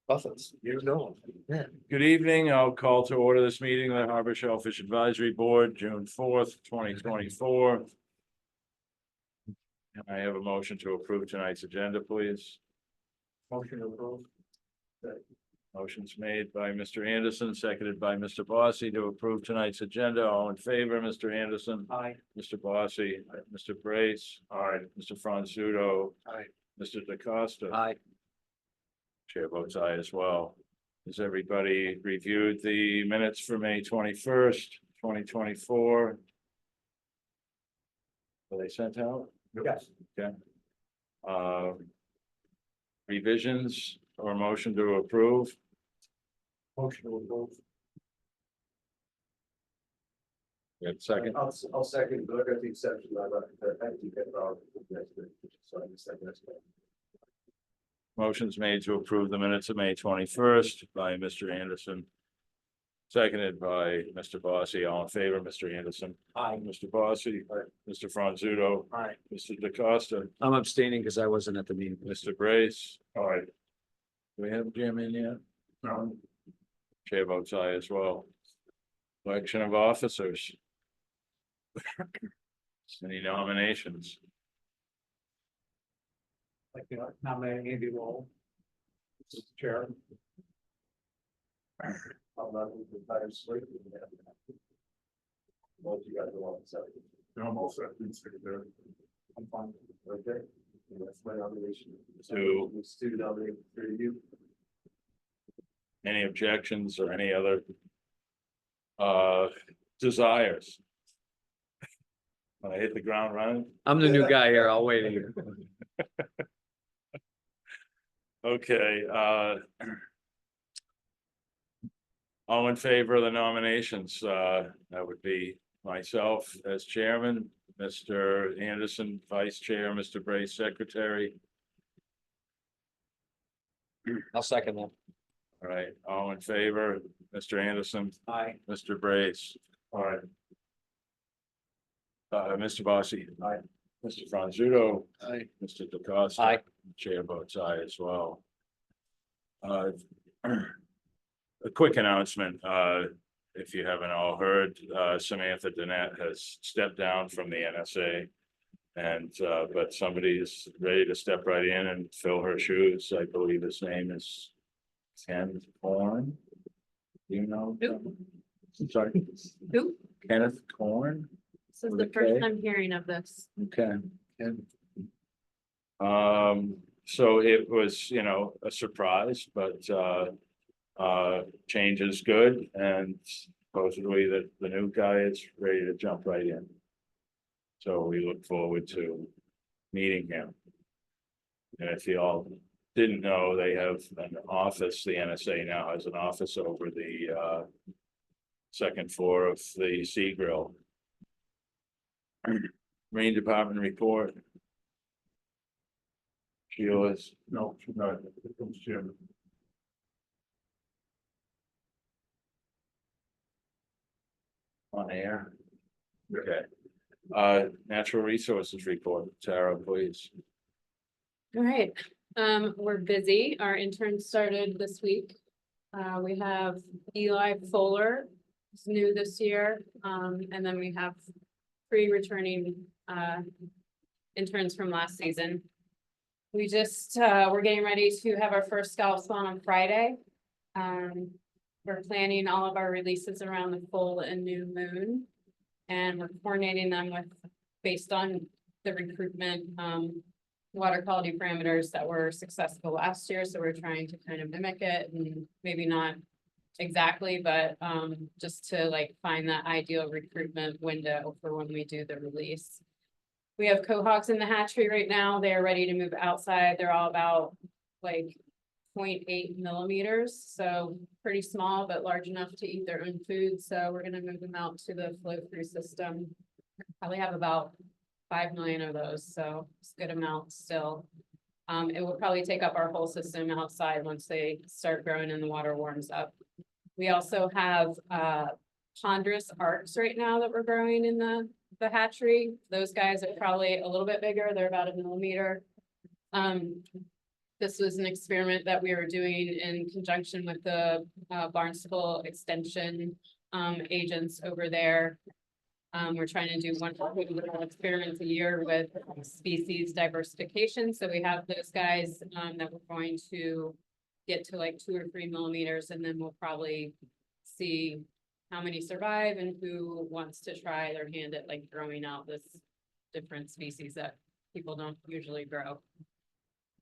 Buffets. You know. Yeah. Good evening. I'll call to order this meeting of the Harbor Shellfish Advisory Board, June 4th, 2024. I have a motion to approve tonight's agenda, please. Motion approved. Motion's made by Mr. Anderson, seconded by Mr. Bossy to approve tonight's agenda. All in favor, Mr. Anderson? Aye. Mr. Bossy? Mr. Brace? Aye. Mr. Franzuto? Aye. Mr. DeCosta? Aye. Chair votes aye as well. Has everybody reviewed the minutes for May 21st, 2024? Were they sent out? Yes. Okay. Revisions or motion to approve? Motion approved. Second. I'll second, look at the exception. I think so I just Motion's made to approve the minutes of May 21st by Mr. Anderson. Seconded by Mr. Bossy. All in favor, Mr. Anderson? Aye. Mr. Bossy? Mr. Franzuto? Aye. Mr. DeCosta? I'm abstaining because I wasn't at the meeting. Mr. Brace? All right. Do we have Jim in yet? No. Chair votes aye as well. Election of officers. Any nominations? Like, nominating Andy Wall. Mr. Chair. I'll not move the entire slate. Well, you guys are all set. I'm all set. I'm fine. Okay. And that's my nomination. To- Student nomination for you. Any objections or any other desires? When I hit the ground running? I'm the new guy here. I'll wait here. Okay, all in favor of the nominations, that would be myself as chairman, Mr. Anderson, vice chair, Mr. Brace, secretary. I'll second that. All right, all in favor, Mr. Anderson, Aye. Mr. Brace. All right. Mr. Bossy. Aye. Mr. Franzuto. Aye. Mr. DeCosta. Aye. Chair votes aye as well. A quick announcement, if you haven't all heard, Samantha Danette has stepped down from the NSA. And, but somebody is ready to step right in and fill her shoes. I believe his name is Ken Korn. You know? Who? Sorry, Who? Kenneth Korn? This is the Okay. first I'm hearing of this. Okay. So it was, a surprise, but change is good, and supposedly that the new guy is ready to jump right in. So we look forward to meeting him. And if you all didn't know, they have an office, the NSA now has an office over the second floor of the Sea Grill. Marine Department report. Sheila's. No, she's not. Jim. On air. Okay. Natural resources report, Tara, please. All right, we're busy. Our intern started this week. We have Eli Fuller, who's new this year. And then we have 3 returning interns from last season. We just, we're getting ready to have our first scalp spawn on Friday. We're planning all of our releases around the full and new moon. And we're coordinating them with, based on the recruitment, water quality parameters that were successful last year. So we're trying to kind of mimic it, and maybe not exactly, but just to like find that ideal recruitment window for when we do the release. We have cohawks in the hatchery right now. They're ready to move outside. They're all about like 0.8 millimeters. So pretty small, but large enough to eat their own food. So we're gonna move them out to the flow through system. Probably have about 5 million of those. So it's a good amount still. It will probably take up our whole system outside once they start growing and the water warms up. We also have chondrous arcs right now that we're growing in the hatchery. Those guys are probably a little bit bigger. They're about 1 millimeter. This was an experiment that we were doing in conjunction with the Barnstable Extension agents over there. We're trying to do one little experiments a year with species diversification. So we have those guys that we're going to get to like 2 or 3 millimeters, and then we'll probably see how many survive and who wants to try their hand at like growing out this different species that people don't usually grow.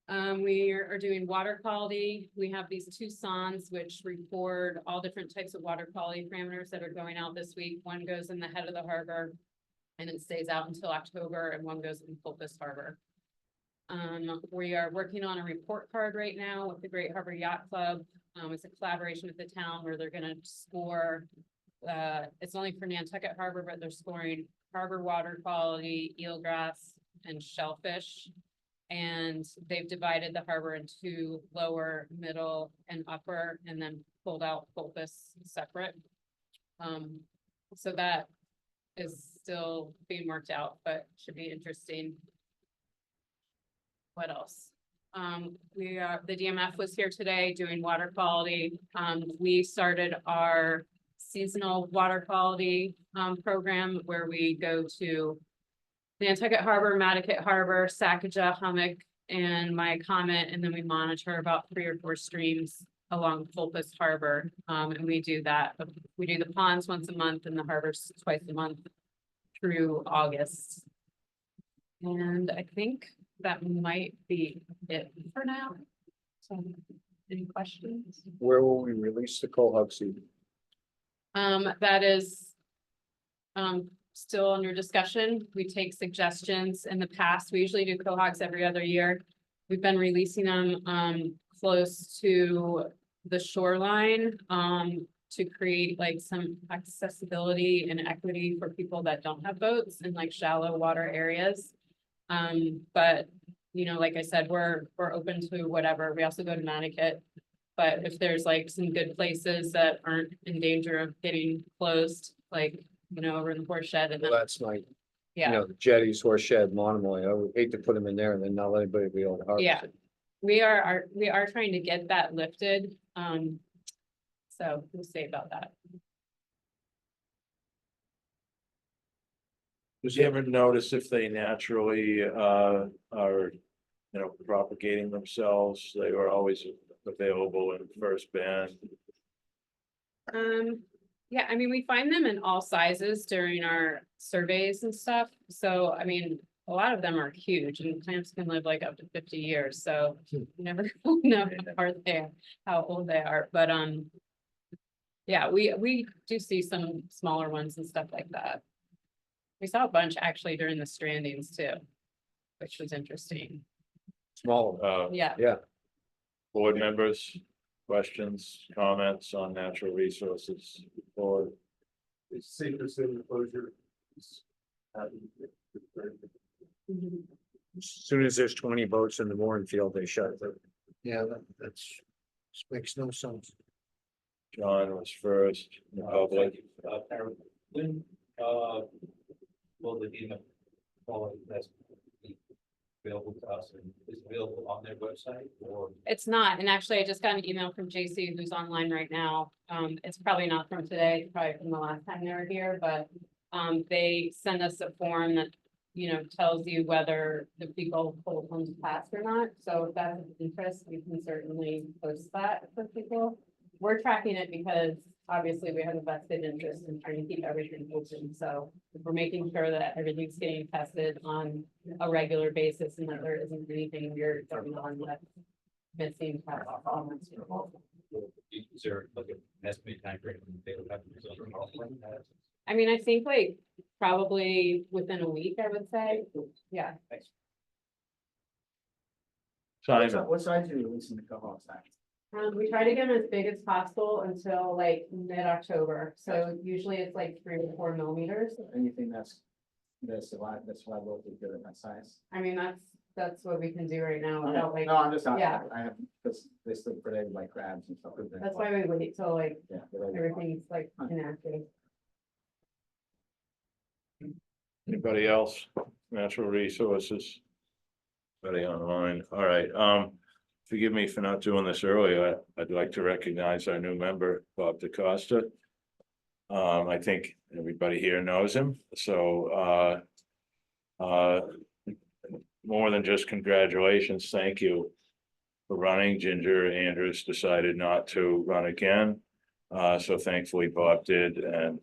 We are doing water quality. We have these 2 sondes which record all different types of water quality parameters that are going out this week. One goes in the head of the harbor and it stays out until October, and one goes in Fulpus Harbor. We are working on a report card right now with the Great Harbor Yacht Club. It's a collaboration with the town where they're gonna score, it's only for Nantucket Harbor, but they're scoring harbor water quality, eelgrass, and shellfish. And they've divided the harbor into lower, middle, and upper, and then pulled out Fulpus separate. So that is still being worked out, but should be interesting. What else? The DMF was here today doing water quality. We started our seasonal water quality program where we go to Nantucket Harbor, Mattocket Harbor, Sacajah, Hummock, and Myacomet, and then we monitor about 3 or 4 streams along Fulpus Harbor. And we do that. We do the ponds once a month and the harbors twice a month through August. And I think that might be it for now. So, any questions? Where will we release the cohort seed? That is still under discussion. We take suggestions. In the past, we usually do cohogs every other year. We've been releasing them close to the shoreline to create like some accessibility and equity for people that don't have boats in like shallow water areas. But you know, like I said, we're open to whatever. We also go to Mattocket. But if there's like some good places that aren't in danger of getting closed, like, you know, over in the horse shed and Well, then, that's my, you yeah, know, the jetties, horse shed, Monomoy. I would hate to put them in there and then not let anybody be able to harvest Yeah. it. we are trying to get that lifted. So we'll see about that. Does you ever notice if they naturally are, you know, propagating themselves? They were always available in first band. Yeah, I mean, we find them in all sizes during our surveys and stuff. So, I mean, a lot of them are huge and plants can live like up to 50 years. So you never know how old they are, but, yeah, we do see some smaller ones and stuff like that. We saw a bunch actually during the strandings too, which was interesting. Small. Yeah. Yeah, Board members, questions, comments on natural resources, or It's safe to say the closure is. as soon as there's 20 boats in the mooring field, they shut it. Yeah, that's, makes no sense. John was first, in the public. When, will the DMF quality test be available to us and is available on their website or? It's not, and actually I just got an email from JC who's online right now. It's probably not from today, it's probably from the last time they were here, but they send us a form that, you know, tells you whether the people pulled ones passed or not. So if that's of interest, we can certainly post that for people. We're tracking it because obviously we have a vested interest in trying to keep everything open. So we're making sure that everything's getting tested on a regular basis and that there isn't anything weird going on with missing performance. Is there like an estimated time frame when they would have the results? I mean, I think like probably within a week, I would say. Yeah. Simon, What size are you releasing the cohort size? We try to get them as big as possible until like mid-October. So usually it's like 3 to 4 millimeters. Anything that's survived is good at that size. I mean, that's what we can do right now without like, No, I'm just asking. yeah. I have, because they still predate like crabs and stuff. that's why we wait till like Yeah. they're like- everything's like inactive. anybody else? Natural resources? Anybody online? All right, forgive me for not doing this earlier. I'd like to recognize our new member, Bob DeCosta. I think everybody here knows him, so, more than just congratulations, thank you for running. Ginger Andrews decided not to run again. So thankfully Bob did, and,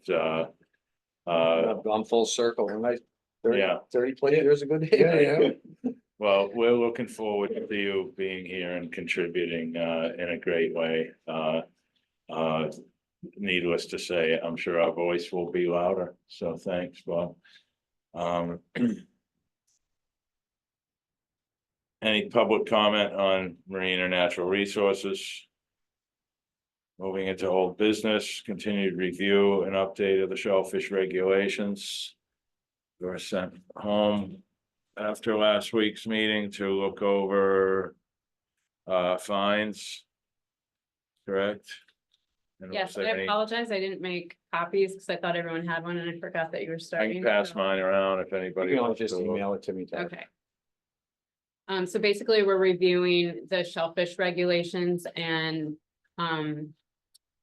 I've gone full circle, and I, yeah. 30 plus years ago. Well, we're looking forward to you being here and contributing in a great way. Needless to say, I'm sure our voice will be louder. So thanks, Bob. Any public comment on marine or natural resources? Moving into old business, continued review and update of the shellfish regulations. We were sent home after last week's meeting to look over fines. Correct? And Yes, was there I any- apologize. I didn't make copies because I thought everyone had one and I forgot that you were I starting. can pass so- mine around if anybody wants to. Just email it to me. Todd. Okay. So basically, we're reviewing the shellfish regulations and,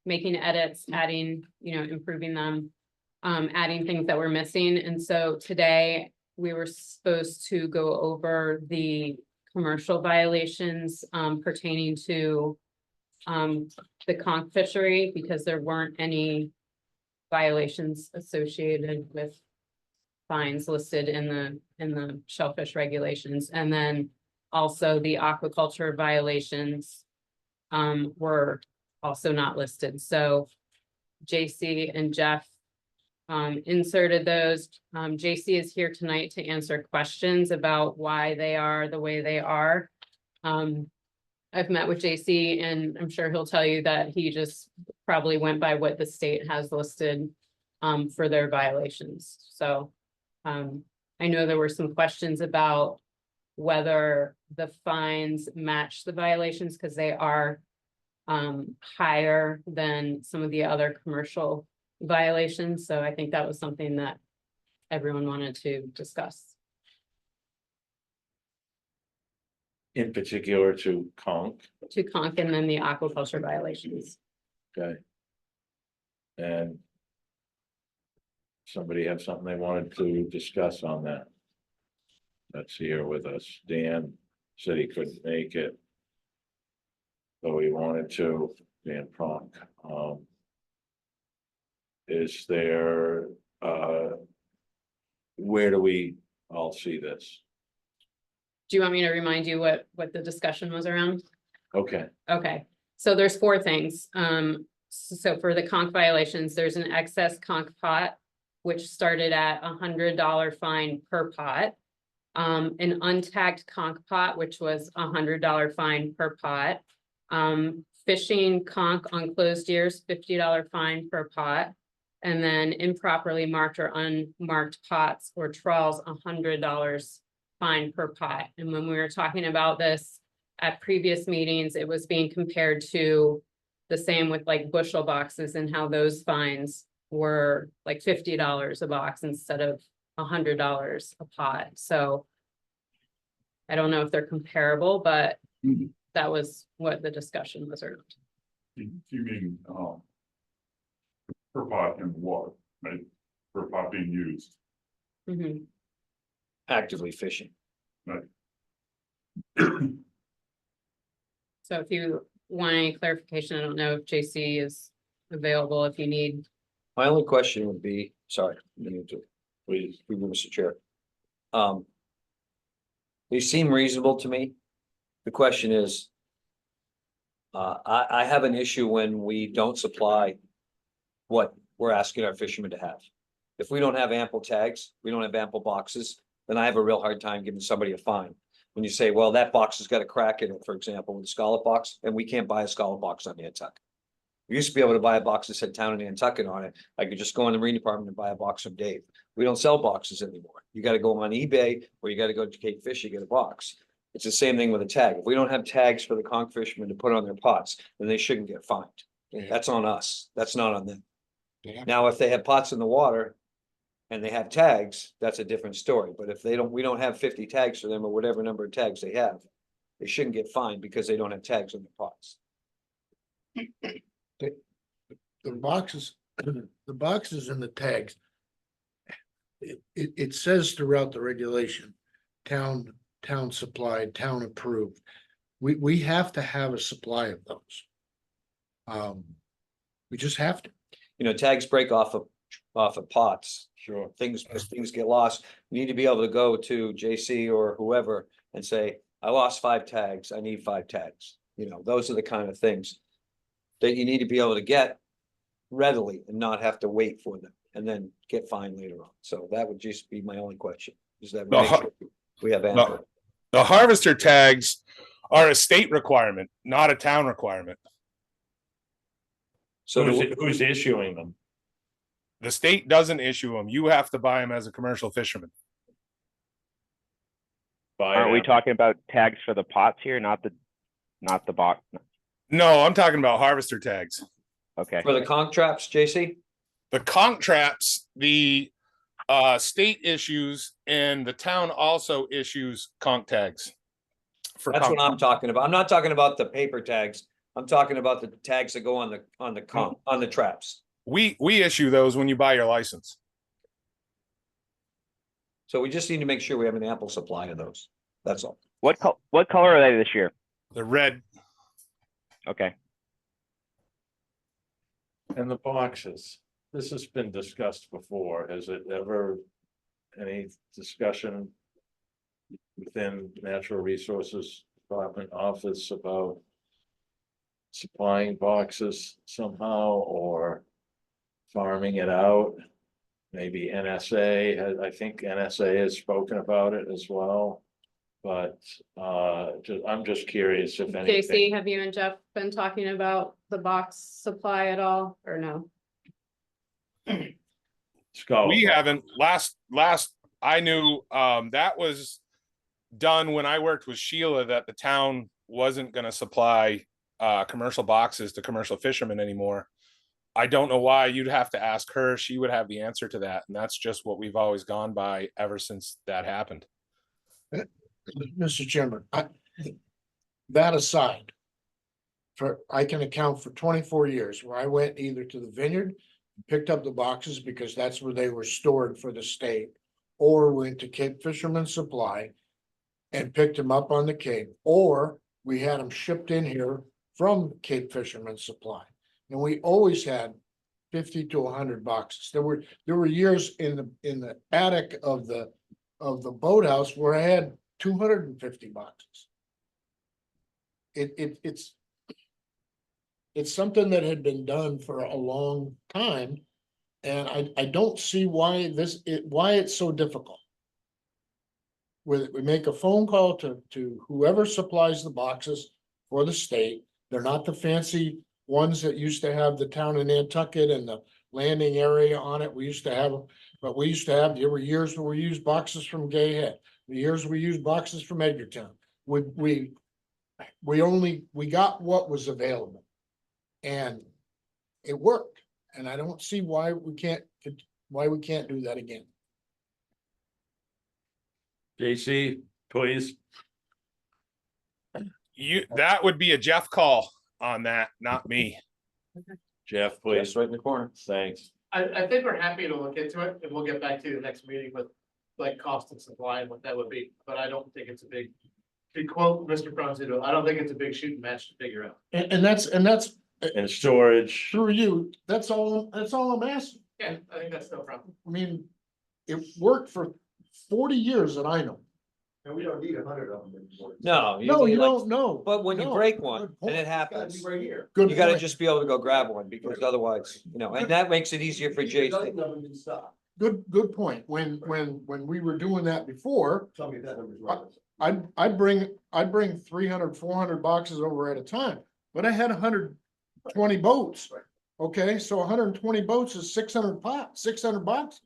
making edits, adding, improving them. Adding things that we're missing, and so today we were supposed to go over the commercial violations, pertaining to. The conch fishery, because there weren't any violations associated with. Fines listed in the shellfish regulations, and then also the aquaculture violations. Were also not listed, so JC and Jeff. Inserted those. JC is here tonight to answer questions about why they are the way they are. I've met with JC and I'm sure he'll tell you that he just probably went by what the state has listed. For their violations, so. I know there were some questions about. Whether the fines match the violations, because they are. Higher than some of the other commercial violations, so I think that was something that. Everyone wanted to discuss. In particular to conch, To conch and then the aquaculture violations. okay. And. Somebody have something they wanted to discuss on that. That's here with us. Dan said he couldn't make it. So he wanted to, Dan Pronk. Is there, where do we all see this? Do you want me to remind you what the discussion was around? Okay, Okay, so there's 4 things. So for the conch violations, there's an excess conch pot. Which started at $100 fine per pot. An untagged conch pot, which was $100 fine per pot. Fishing conch on closed years, $50 fine per pot. And then improperly marked or unmarked pots or trawls, $100 fine per pot. And when we were talking about this at previous meetings, it was being compared to the same with like bushel boxes and how those fines were like $50 a box instead of $100 a pot, so. I don't know if they're comparable, but that was what the discussion was around. You mean, per pot in water, right? Per pot being used. Mhm. Actively fishing. So if you want any clarification, I don't know if JC is available if you need. My only question would be, sorry, please. Mr. Chair. They seem reasonable to me. The question is. I have an issue when we don't supply. What we're asking our fishermen to have. If we don't have ample tags, we don't have ample boxes, then I have a real hard time giving somebody a fine. When you say, well, that box has got a crack in it, for example, with a scallop box, and we can't buy a scallop box on Nantucket. We used to be able to buy a box that said Town of Nantucket on it. I could just go in the Marine Department and buy a box from Dave. We don't sell boxes anymore. You gotta go on eBay or you gotta go to Cape Fish, you get a box. It's the same thing with a tag. If we don't have tags for the conch fishermen to put on their pots, then they shouldn't get fined. That's on us. That's not on them. Now, if they have pots in the water and they have tags, that's a different story. But if they don't, we don't have 50 tags for them or whatever number of tags they have, they shouldn't get fined because they don't have tags on their pots. The boxes, the boxes and the tags. It says throughout the regulation, town supplied, town approved. We have to have a supply of those. We just have to. You know, tags break off of pots. Sure. Things, as things get lost, you need to be able to go to JC or whoever and say, I lost 5 tags, I need 5 tags. You know, those are the kind of things that you need to be able to get readily and not have to wait for them and then get fined later on. So that would just be my only question, is that we No, make sure we have ample. The harvester tags are a state requirement, not a town requirement. So Who's issuing them? The state doesn't issue them. You have to buy them as a commercial fisherman. Aren't we talking about tags for the pots here, not the box? No, I'm talking about harvester tags. Okay, for the conch traps, JC? The conch traps, the state issues and the town also issues conch tags. For That's what conch. I'm talking about. I'm not talking about the paper tags. I'm talking about the tags that go on the traps. We issue those when you buy your license. So we just need to make sure we have an ample supply of those. That's all. what color are they this year? The red, Okay, And the boxes, this has been discussed before, has it ever, any discussion within Natural Resources Department office about supplying boxes somehow, or farming it out? Maybe NSA, I think NSA has spoken about it as well. But I'm just curious if anything. JC, have you and Jeff been talking about the box supply at all, or no? Skull. we haven't, last I knew, that was done when I worked with Sheila, that the town wasn't gonna supply commercial boxes to commercial fishermen anymore. I don't know why. You'd have to ask her. She would have the answer to that. And that's just what we've always gone by ever since that happened. Mr. Chairman, that aside. I can account for 24 years where I went either to the vineyard, picked up the boxes because that's where they were stored for the state. Or went to Cape Fisherman's Supply and picked them up on the Cape, or we had them shipped in here from Cape Fisherman's Supply. And we always had 50 to 100 boxes. There were years in the attic of the boathouse where I had 250 boxes. It's something that had been done for a long time. And I don't see why why it's so difficult. We make a phone call to whoever supplies the boxes for the state. They're not the fancy ones that used to have the town of Nantucket and the landing area on it. We used to have, but there were years where we used boxes from Gay Head. The years we used boxes from Edgartown. We got what was available. And it worked. And I don't see why we can't do that again. JC, please. That would be a Jeff call on that, not me. Jeff, Yes, please. right in the corner. Thanks. I think we're happy to look into it, and we'll get back to you the next meeting with like cost and supply and what that would be, but I don't think it's a big. To quote Mr. Pronzito, I don't think it's a big shooting match to figure out. And that's And storage, through you, that's all I'm asking. Yeah, I think that's no problem. I mean, it worked for 40 years that I know. And we don't need 100 of them anymore. No, No, need you like- don't know. But when you No, break good one and point. it It's gotta happens, be right here. Good you gotta point. just be able to go grab one, because otherwise, and that makes it easier for Jason. Doesn't have them in stock. Good point. When we were doing that before, Tell me if that number's right. I'd bring 300, 400 boxes over at a time, but I had 120 boats. Right. Okay, so 120 boats is 600 boxes.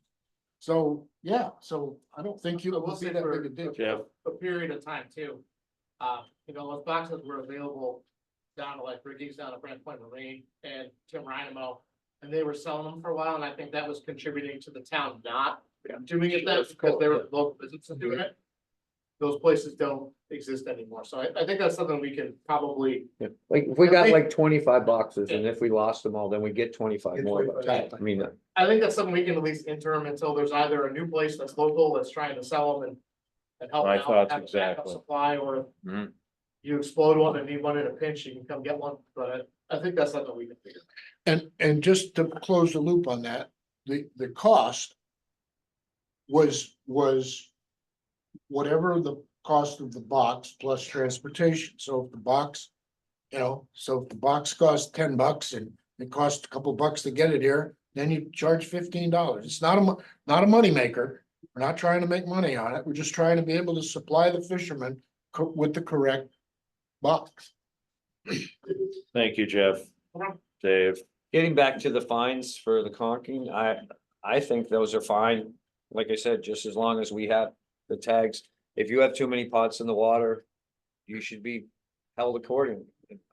So, yeah, so I don't think you I will would be say that for- big a deal. Jeff. A period of time too. Those boxes were available down to like Riggy's down at Brant Point Marine and Tim Rynamo. And they were selling them for a while, and I think that was contributing to the town not doing it, that's because they were local businesses doing it. those places don't exist anymore. So I think that's something we can probably, Like, if we got like 25 boxes, and if we lost them all, then we get 25 more. I mean, I think that's something we can at least interim until there's either a new place that's local that's trying to sell them and help My out, thoughts have a backup exactly. supply, or Mhm. you explode one and need one in a pinch, you can come get one, but I think that's something we can figure. And just to close the loop on that, the cost was whatever the cost of the box plus transportation. So if the box, so if the box costs $10 and it costs a couple bucks to get it here, then you charge $15. It's not a moneymaker. We're not trying to make money on it. We're just trying to be able to supply the fishermen with the correct box. Thank you, Jeff. Dave, getting back to the fines for the conking, I think those are fine. Like I said, just as long as we have the tags. If you have too many pots in the water, you should be held accordingly.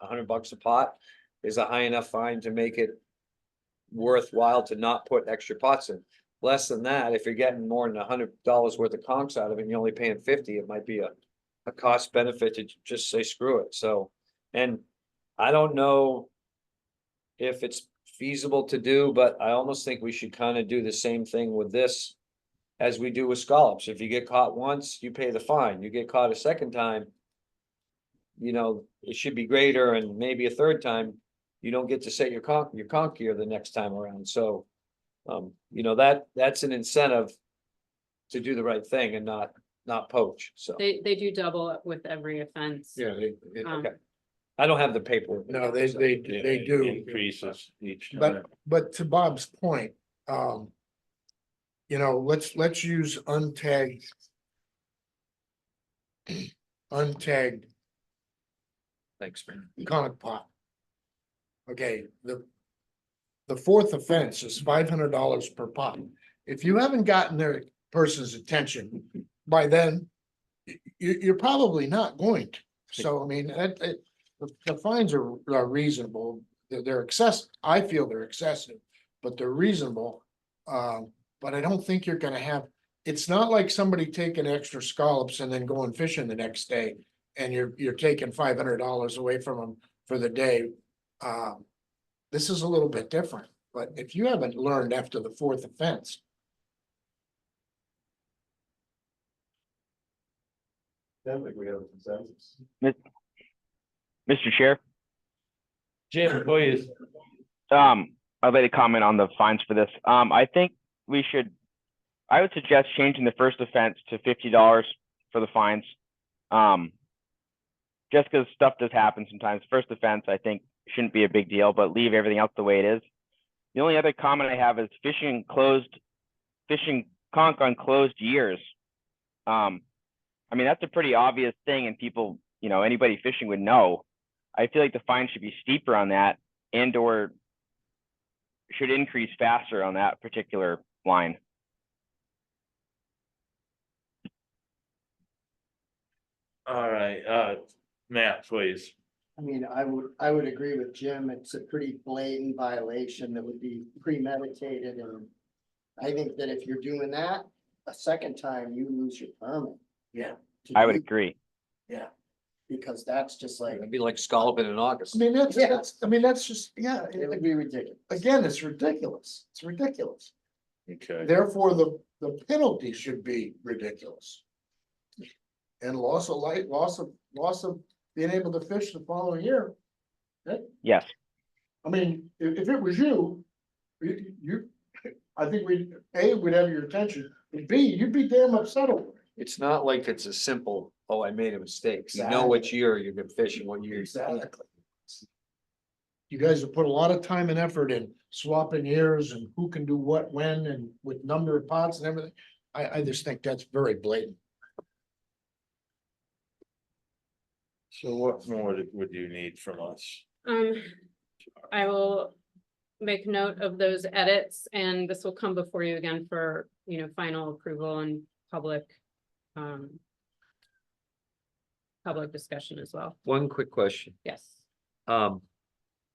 $100 a pot is a high enough fine to make it worthwhile to not put extra pots in. Less than that, if you're getting more than $100 worth of conchs out of it and you're only paying 50, it might be a cost benefit to just say screw it. So, and I don't know if it's feasible to do, but I almost think we should kind of do the same thing with this as we do with scallops. If you get caught once, you pay the fine. You get caught a second time, it should be greater, and maybe a third time, you don't get to set your conch gear the next time around. So, that's an incentive to do the right thing and not poach. So, They do double it with every offense. Yeah, okay. I don't have the paperwork. no, they do. increases each time. But to Bob's point, let's use untagged Thanks, man. conch pot. Okay, the fourth offense is $500 per pot. If you haven't gotten their person's attention by then, you're probably not going to. So, I mean, the fines are reasonable. They're excessive. I feel they're excessive, but they're reasonable. But I don't think you're gonna have, it's not like somebody taking extra scallops and then going fishing the next day. And you're taking $500 away from them for the day. This is a little bit different, but if you haven't learned after the fourth offense, I think we have a consensus. Mr. Chair, Jim, please. I'd like to comment on the fines for this. I think I would suggest changing the first offense to $50 for the fines. Just because stuff does happen sometimes. First offense, I think, shouldn't be a big deal, but leave everything else the way it is. The only other comment I have is fishing conch on closed years. I mean, that's a pretty obvious thing, and people, anybody fishing would know. I feel like the fine should be steeper on that, and/or should increase faster on that particular line. All right, Matt, please. I mean, I would agree with Jim. It's a pretty blatant violation that would be premeditated, and I think that if you're doing that a second time, you lose your permit. Yeah. I would agree. Yeah. Because that's just like, It'd be like scalloping in August. That's just, it would be ridiculous. again, it's ridiculous. It's ridiculous. Okay, Therefore, the penalty should be ridiculous. And loss of being able to fish the following year. Yes. I mean, if it was you, I think we'd have your attention, and B, you'd be damn upset over it. It's not like it's a simple, oh, I made a mistake. You know which year you've been fishing, what year. Exactly. You guys have put a lot of time and effort in swapping years and who can do what, when, and with number of pots and everything. I just think that's very blatant. so what more would you need from us? I will make note of those edits, and this will come before you again for, final approval and public discussion as well. One quick question. Yes.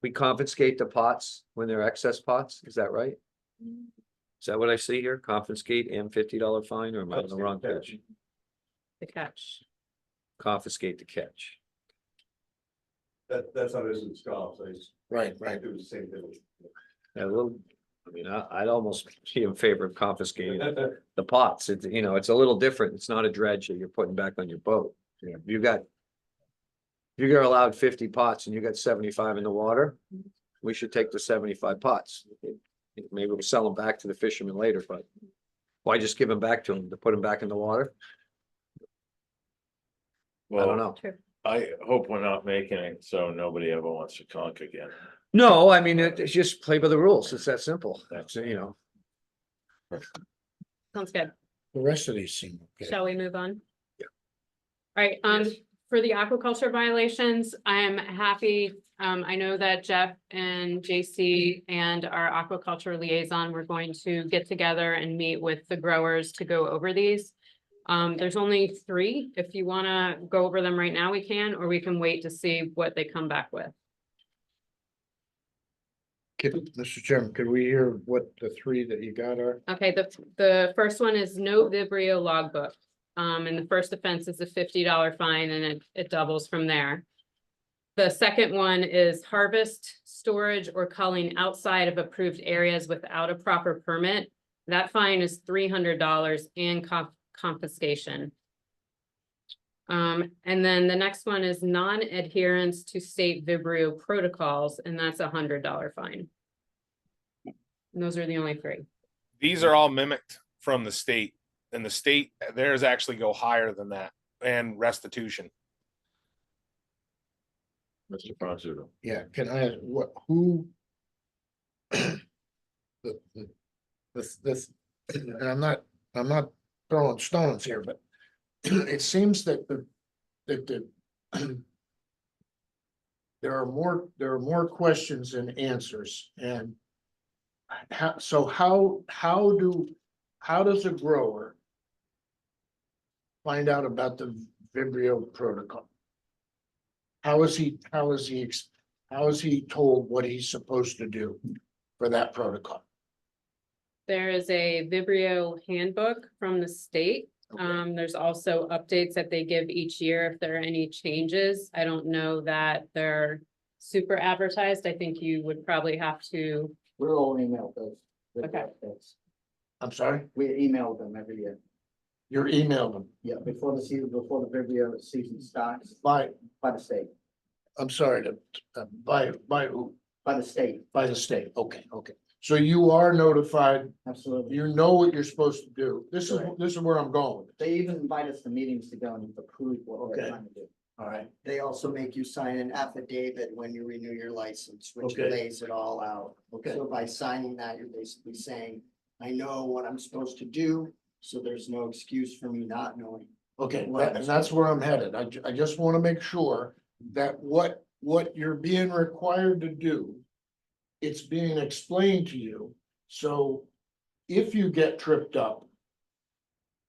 We confiscate the pots when they're excess pots, is that right? Is that what I see here? Confiscate and $50 fine, or am I on the wrong page? the catch. confiscate the catch. That's how it is in Scots, Right, I right. do the same thing. Yeah, a little, I mean, I'd almost be in favor of confiscating the pots. It's, you know, it's a little different. It's not a dredge that you're putting back on your boat. You know, you got. If you're allowed 50 pots and you got 75 in the water, we should take the 75 pots. Maybe we'll sell them back to the fishermen later, but why just give them back to them to put them back in the water? I don't Well, know. I hope we're not making it so nobody ever wants to conk again. No, I mean, it's just play by the rules. It's that simple. That's, you know. Sounds good. The rest of these seem okay. Shall we move on? Yeah. All right, for the aquaculture violations, I am happy, I know that Jeff and JC and our aquaculture liaison, we're going to get together and meet with the growers to go over these. There's only 3. If you wanna go over them right now, we can, or we can wait to see what they come back with. Mr. Chairman, could we hear what the 3 that you got are? Okay, the first one is no Vibrio logbook. And the first offense is a $50 fine and it doubles from there. The second one is harvest, storage, or culling outside of approved areas without a proper permit. That fine is $300 and confiscation. And then the next one is non-adherence to state Vibrio protocols, and that's a $100 fine. And those are the only 3. These are all mimicked from the state, and the state, theirs actually go higher than that, and restitution. Mr. Pronsudo. Yeah, can I, ask what, who? This, and I'm not throwing stones here, but it seems that there are more questions than answers, and how does a grower find out about the Vibrio protocol? How is he told what he's supposed to do for that protocol? There is a Vibrio handbook from the state. Okay. There's also updates that they give each year if there are any changes. I don't know that they're super advertised. I think you would probably have to. We're all emailed those. Okay. I'm sorry, We email them every year. you're emailed them Yeah, before the season, before the Vibrio season starts, by, by the state, I'm sorry, by who? by the state, By the state, okay. So you are notified, absolutely. you know what you're supposed to do. This Correct. is where I'm going with it. They even invite us to meetings to go and approve what we're Okay. trying to do. All right, They also make you sign an affidavit when you renew your license, which Okay. lays it all out. okay, So by signing that, you're basically saying, I know what I'm supposed to do, so there's no excuse for me not knowing. okay, and that's where I'm headed. I just want to make sure that what you're being required to do, it's being explained to you, so if you get tripped up,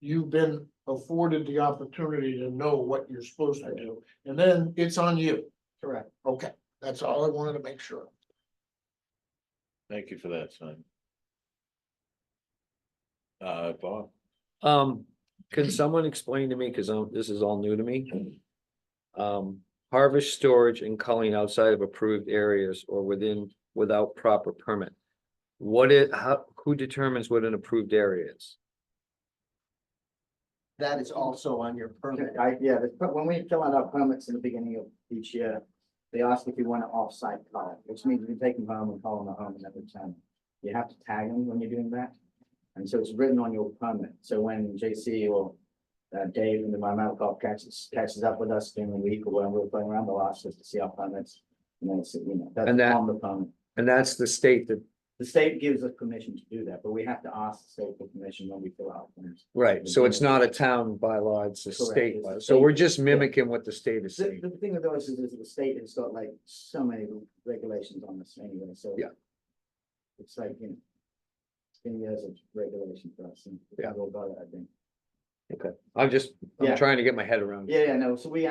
you've been afforded the opportunity to know what you're supposed to do, and then it's on you. Correct. Okay, that's all I wanted to make sure. Thank you for that, son. Bob, Can someone explain to me, because this is all new to me? Harvest, storage, and culling outside of approved areas or without proper permit. Who determines what an approved area is? That is also on your permit. When we fill out our permits in the beginning of each year, they ask if you want to off-site call, which means you take them home and call them at home every time. You have to tag them when you're doing that. And so it's written on your permit. So when JC or Dave in the environmental call catches up with us during the week or when we're playing around, they'll ask us to see our permits. And then it's, that's And that- on the permit. And that's the state that, The state gives us permission to do that, but we have to ask the state for permission when we fill out forms. right, so it's not a town bylaw, it's a Correct, state it's a bylaw. So we're state- just mimicking what the state is The, saying. the thing with those is the state has got like so many regulations on this anyway, so. Yeah. It's like, 10 years of regulation for us and. Yeah. We'll go, I think. I'm Yeah. trying to get my head around it. Yeah, no, so we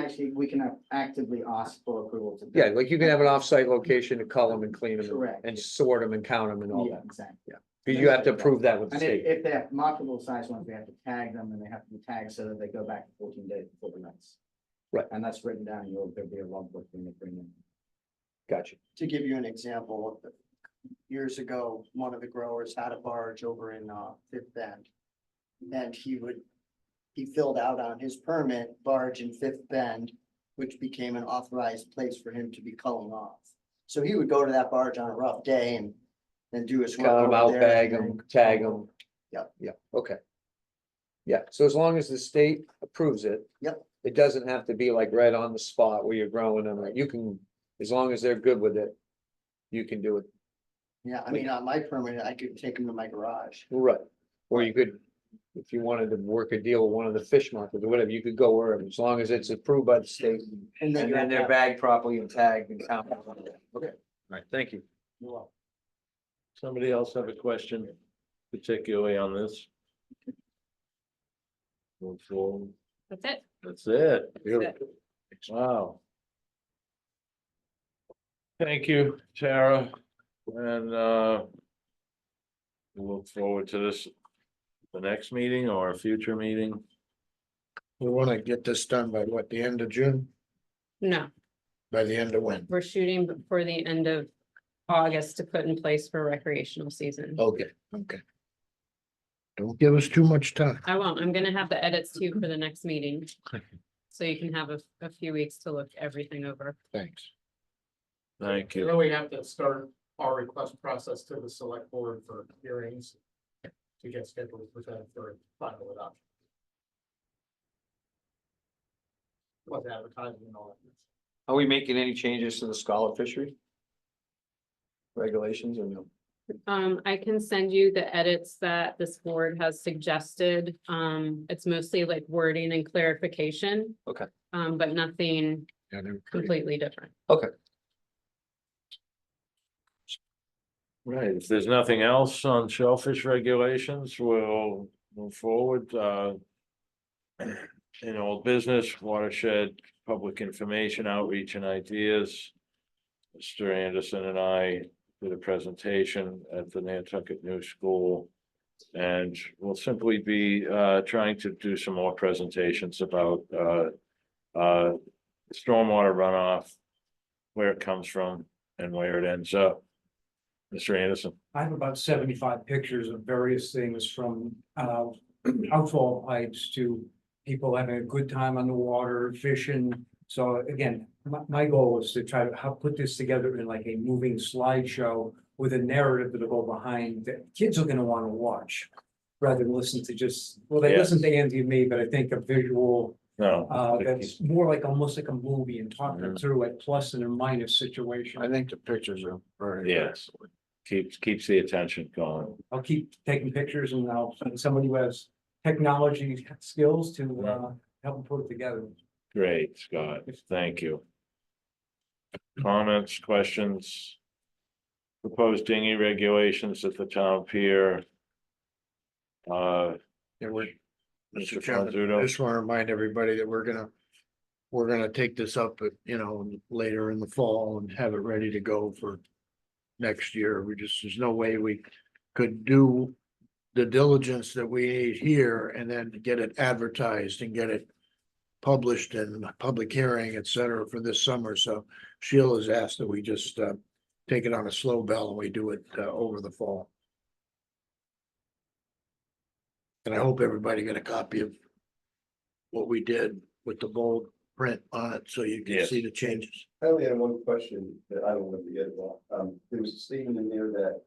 can actively ask for approval to. do Yeah, it. like you can have an off-site location to cull them and clean them Correct. and sort them and count them and all Yeah, that. exactly. Because you have to approve that with the And if, state. if they have marketable size ones, we have to tag them and they have to be tagged so that they go back 14 days before the next. Right. And that's written down, there'll be a logbook when they bring in. Gotcha. To give you an example, years ago, one of the growers had a barge over in Fifth Bend. And he filled out on his permit barge in Fifth Bend, which became an authorized place for him to be culling off. So he would go to that barge on a rough day and do his work Count them over out, there bag and them, then tag come them. home. Yep. Yeah, okay. Yeah, so as long as the state approves it. Yep. It doesn't have to be like right on the spot where you're growing them, you can, as long as they're good with it. You can do it, Yeah, I mean, on my permit, I could take him to my garage. right, or you could. If you wanted to work a deal with one of the fish markets or whatever, you could go wherever, as long as it's approved by the state. And then And you then have to they're have- bagged properly and tagged and counted. Okay, all right, thank you. You're welcome. Somebody else have a question, particularly on this? Move forward. That's it. That's it. That's it. Wow. Thank you, Tara, and we'll look forward to this, the next meeting or a future meeting. We wanna get this done by what, the end of June? No, By the end of when? we're shooting for the end of August to put in place for recreational season. Okay, okay. Don't give us too much time. I won't, I'm gonna have the edits to you for the next meeting. So you can have a few weeks to look everything over. Thanks. Thank And you. then we have to start our request process to the select board for hearings. To get scheduled for that for final adoption. Plus advertising and all that. Are we making any changes to the scholar fishery? Regulations or no? I can send you the edits that this board has suggested. It's mostly like wording and clarification. Okay. But nothing Yeah, they're pretty- completely different. Right, if there's nothing else on shellfish regulations, we'll move forward, in old business, watershed, public information, outreach and ideas. Mr. Anderson and I did a presentation at the Nantucket New School. And we'll simply be trying to do some more presentations about stormwater runoff, where it comes from and where it ends up. Mr. Anderson. I have about 75 pictures of various things from outfall pipes to people having a good time on the water, fishing. So again, my goal is to try to put this together in like a moving slideshow with a narrative that'll go behind that kids are gonna want to watch. Rather than listen to just, well, they listen to Andy and me, but I think a visual No. that's more like almost like a movie and talking through a plus and a minus situation. I think the pictures are very. Yes, keeps the attention going. I'll keep taking pictures and I'll find somebody who has technology skills to help them put it together. Great, Scott, thank you. Comments, questions? Proposed dinghy regulations at the town pier. Yeah, Mr. Mr. Chairman, I Franzuto. just want to remind everybody that we're gonna take this up, later in the fall and have it ready to go for next year. There's no way we could do the diligence that we need here and then get it advertised and get it published and public hearing, et cetera, for this summer. So Sheila's asked that we just take it on a slow bell and we do it over the fall. And I hope everybody got a copy of what we did with the bold print on it, so you can Yes. see the changes. I only had one question that I don't want to forget about. There was a statement in there that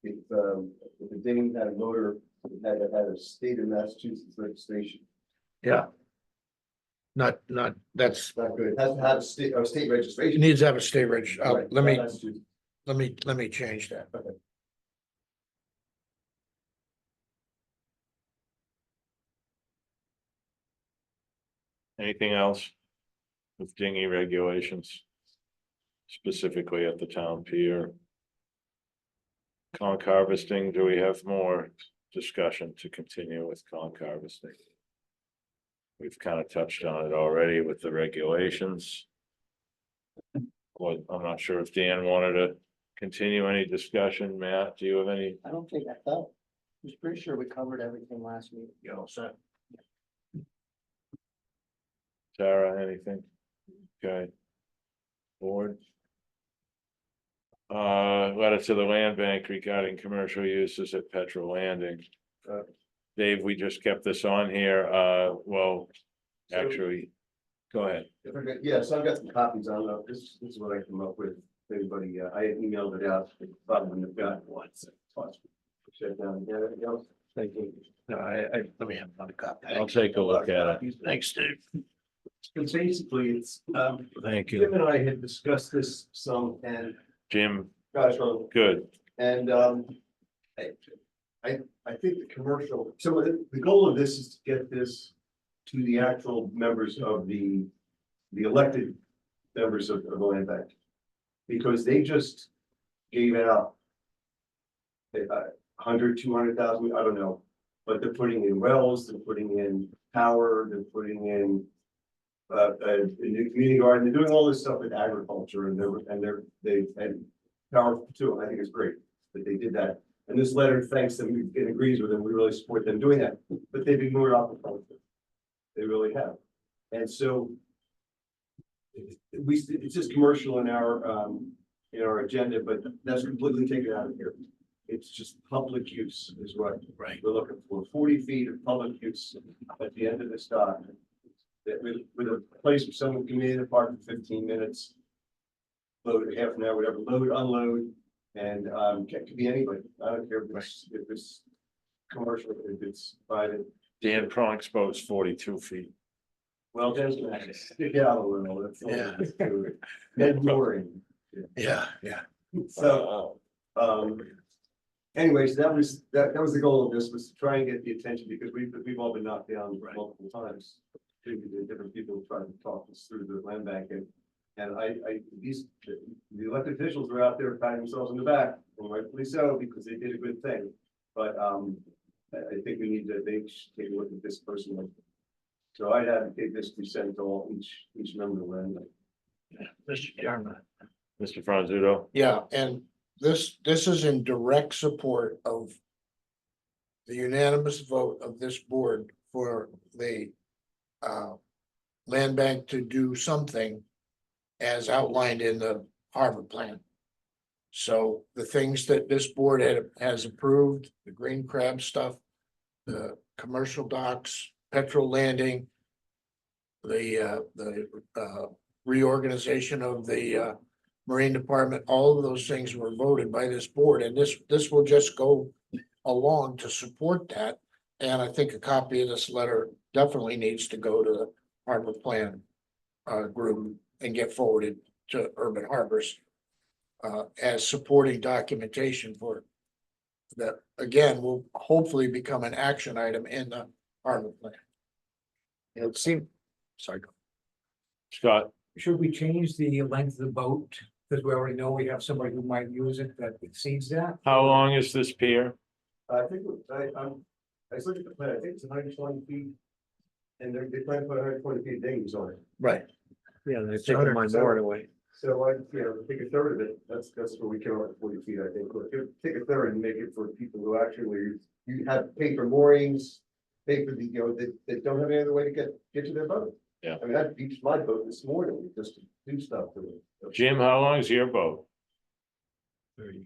if the dinghy had a motor, it had to have a state of Massachusetts registration. Yeah. Not, that's, It's not good. It has to have a state it registration. needs to have a state reg, Right, let me, Massachusetts. let me change that. Okay. Anything else? With dinghy regulations? Specifically at the town pier? Conch harvesting, do we have more discussion to continue with conch harvesting? We've kind of touched on it already with the regulations. Well, I'm not sure if Dan wanted to continue any discussion? Matt, do you have any? I don't think I thought, I was pretty sure we covered everything last meeting. You know, so. Sarah, anything? Okay. Board? Letter to the land bank regarding commercial uses at Petrol Landing. Dave, we just kept this on here, well, actually, go ahead. If I got- Yeah, so I've got some copies on, this is what I came up with, anybody, I had emailed it out, probably wouldn't have gotten one, so. Shut down, yeah, anything else? Thank you. No, let me have another copy. I'll take a look at it. Thanks, Steve. And basically, it's, Thank Jim you, and I had discussed this some, and, Jim. gosh, well, Good. and, I think the commercial, so the goal of this is to get this to the actual members of the elected members of the land bank. Because they just gave out 100, 200,000, I don't know, but they're putting in wells, they're putting in power, they're putting in a new community garden, they're doing all this stuff with agriculture, and they and power too, and I think it's great that they did that. And this letter thanks them and agrees with them, we really support them doing that, but they've ignored aquaculture. They really have, and so it's just commercial in our agenda, but that's completely taken out of here. It's just public use is what we're looking for, 40 feet of public use at the end of this document. That with a place where someone can in and park for 15 minutes, load half an hour, whatever, load, unload, and it could be anybody. I don't care if it's commercial, if it's private. Dan Pronk's boat's 42 feet. Well, there's stick out a little. That's all there is to it. Ned mooring. Yeah. So, anyways, that was the goal of this, was to try and get the attention, because we've all been knocked down multiple times. Different people trying to talk us through the land bank, and the elected officials were out there patting themselves on the back, and rightfully so, because they did a good thing. But I think they should take a look at this personally. So I'd advocate this be sent to all each member of the land bank. Mr. Chairman. Mr. Franzuto, Yeah, and this is in direct support of the unanimous vote of this board for the land bank to do something as outlined in the harbor plan. So the things that this board has approved, the green crab stuff, the commercial docks, Petrol Landing, the reorganization of the Marine Department, all of those things were voted by this board, and this will just go along to support that. And I think a copy of this letter definitely needs to go to the harbor plan group and get forwarded to Urban Harbors as supporting documentation for that, again, will hopefully become an action item in the harbor plan. It seemed, sorry. Scott, Should we change the length of the boat? Because we already know we have somebody who might use it that exceeds that. how long is this pier? I think, I was looking at the plan, I think it's 120 feet. And they plan to put 120 feet of dinghies on it. Right. Yeah, they're taking my mooring away. So take a third of it, that's where we came up with 40 feet, I think. Take a third and make it for people who actually, you have pay for moorings, pay for the, that don't have any other way to get to their boat. Yeah. I mean, I beached my boat this morning just to do stuff to it. Jim, how long is your boat? 30.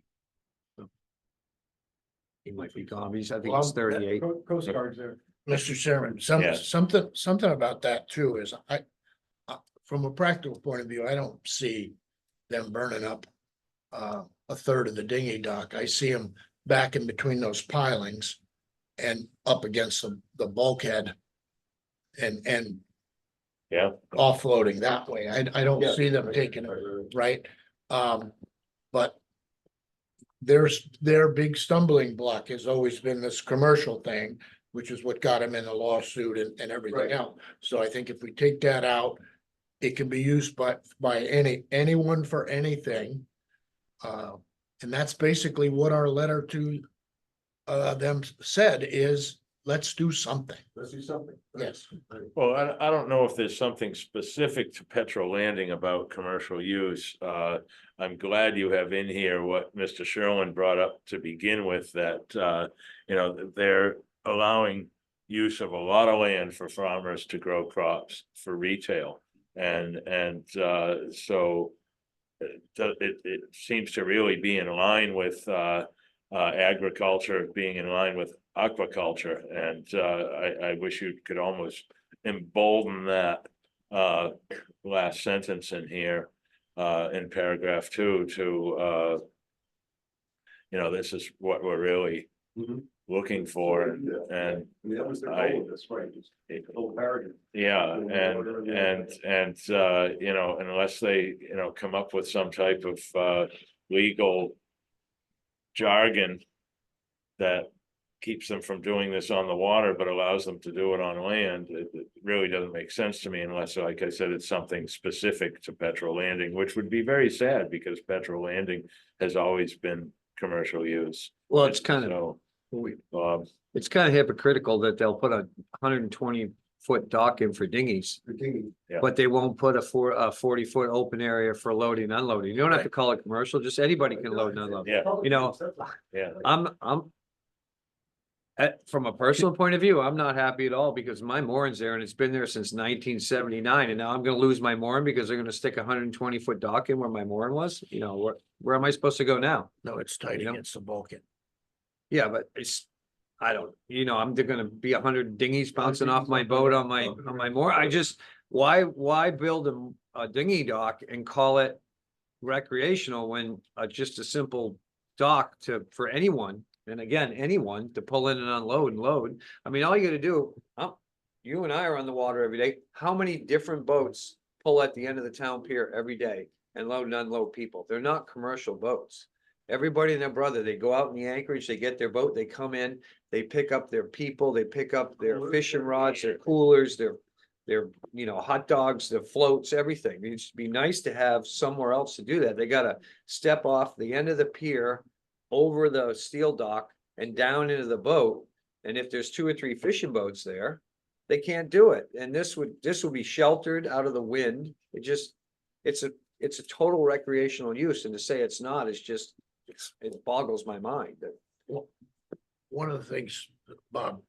He might be gone, I think Well, it's 38. Coast Guard's there. Mr. Chairman, Yeah. something about that too is from a practical point of view, I don't see them burning up a third of the dinghy dock. I see them back in between those pilings and up against the bulkhead and Yeah, offloading that way. I don't Yeah. see them taking it, right? But their big stumbling block has always been this commercial thing, which is what got him in the lawsuit and everything Right. else. So I think if we take that out, it can be used by anyone for anything. And that's basically what our letter to them said is let's do something. Let's do something. Yes. Well, I don't know if there's something specific to Petro Landing about commercial use. I'm glad you have in here what Mr. Sherlin brought up to begin with, that, they're allowing use of a lot of land for farmers to grow crops for retail. And so it seems to really be in line with, agriculture being in line with aquaculture, and I wish you could almost embolden that last sentence in here in paragraph 2 to this is what we're really Mhm. looking for, and I mean, that was the I- goal of this, right? Just the whole paragraph. yeah, and unless they, come up with some type of legal jargon that keeps them from doing this on the water, but allows them to do it on land, it really doesn't make sense to me unless, like I said, it's something specific to Petro Landing, which would be very sad because Petro Landing has always been commercial use. Well, it's kind of, So, it's kind of hypocritical that they'll put a 120-foot dock in for dinghies, Yeah. but they won't put a 40-foot open area for loading and unloading. You don't have to call it commercial, just anybody can load and unload. Yeah. Yeah. I'm from a personal point of view, I'm not happy at all because my mooring's there and it's been there since 1979, and now I'm gonna lose my mooring because they're gonna stick a 120-foot dock in where my mooring was. Where am I supposed to go now? No, it's tight against the bulkhead. Yeah, but I don't, they're gonna be 100 dinghies bouncing off my boat on my moor. Why build a dinghy dock and call it recreational when just a simple dock for anyone, and again, anyone to pull in and unload and load. I mean, all you gotta do, you and I are on the water every day. How many different boats pull at the end of the town pier every day and load and unload people? They're not commercial boats. Everybody and their brother, they go out in the anchorage, they get their boat, they come in, they pick up their people, they pick up their fishing rods, their coolers, their hot dogs, their floats, everything. It'd be nice to have somewhere else to do that. They gotta step off the end of the pier, over the steel dock and down into the boat. And if there's 2 or 3 fishing boats there, they can't do it. And this would be sheltered out of the wind. It's a total recreational use, and to say it's not, it boggles my mind. One of the things, Bob,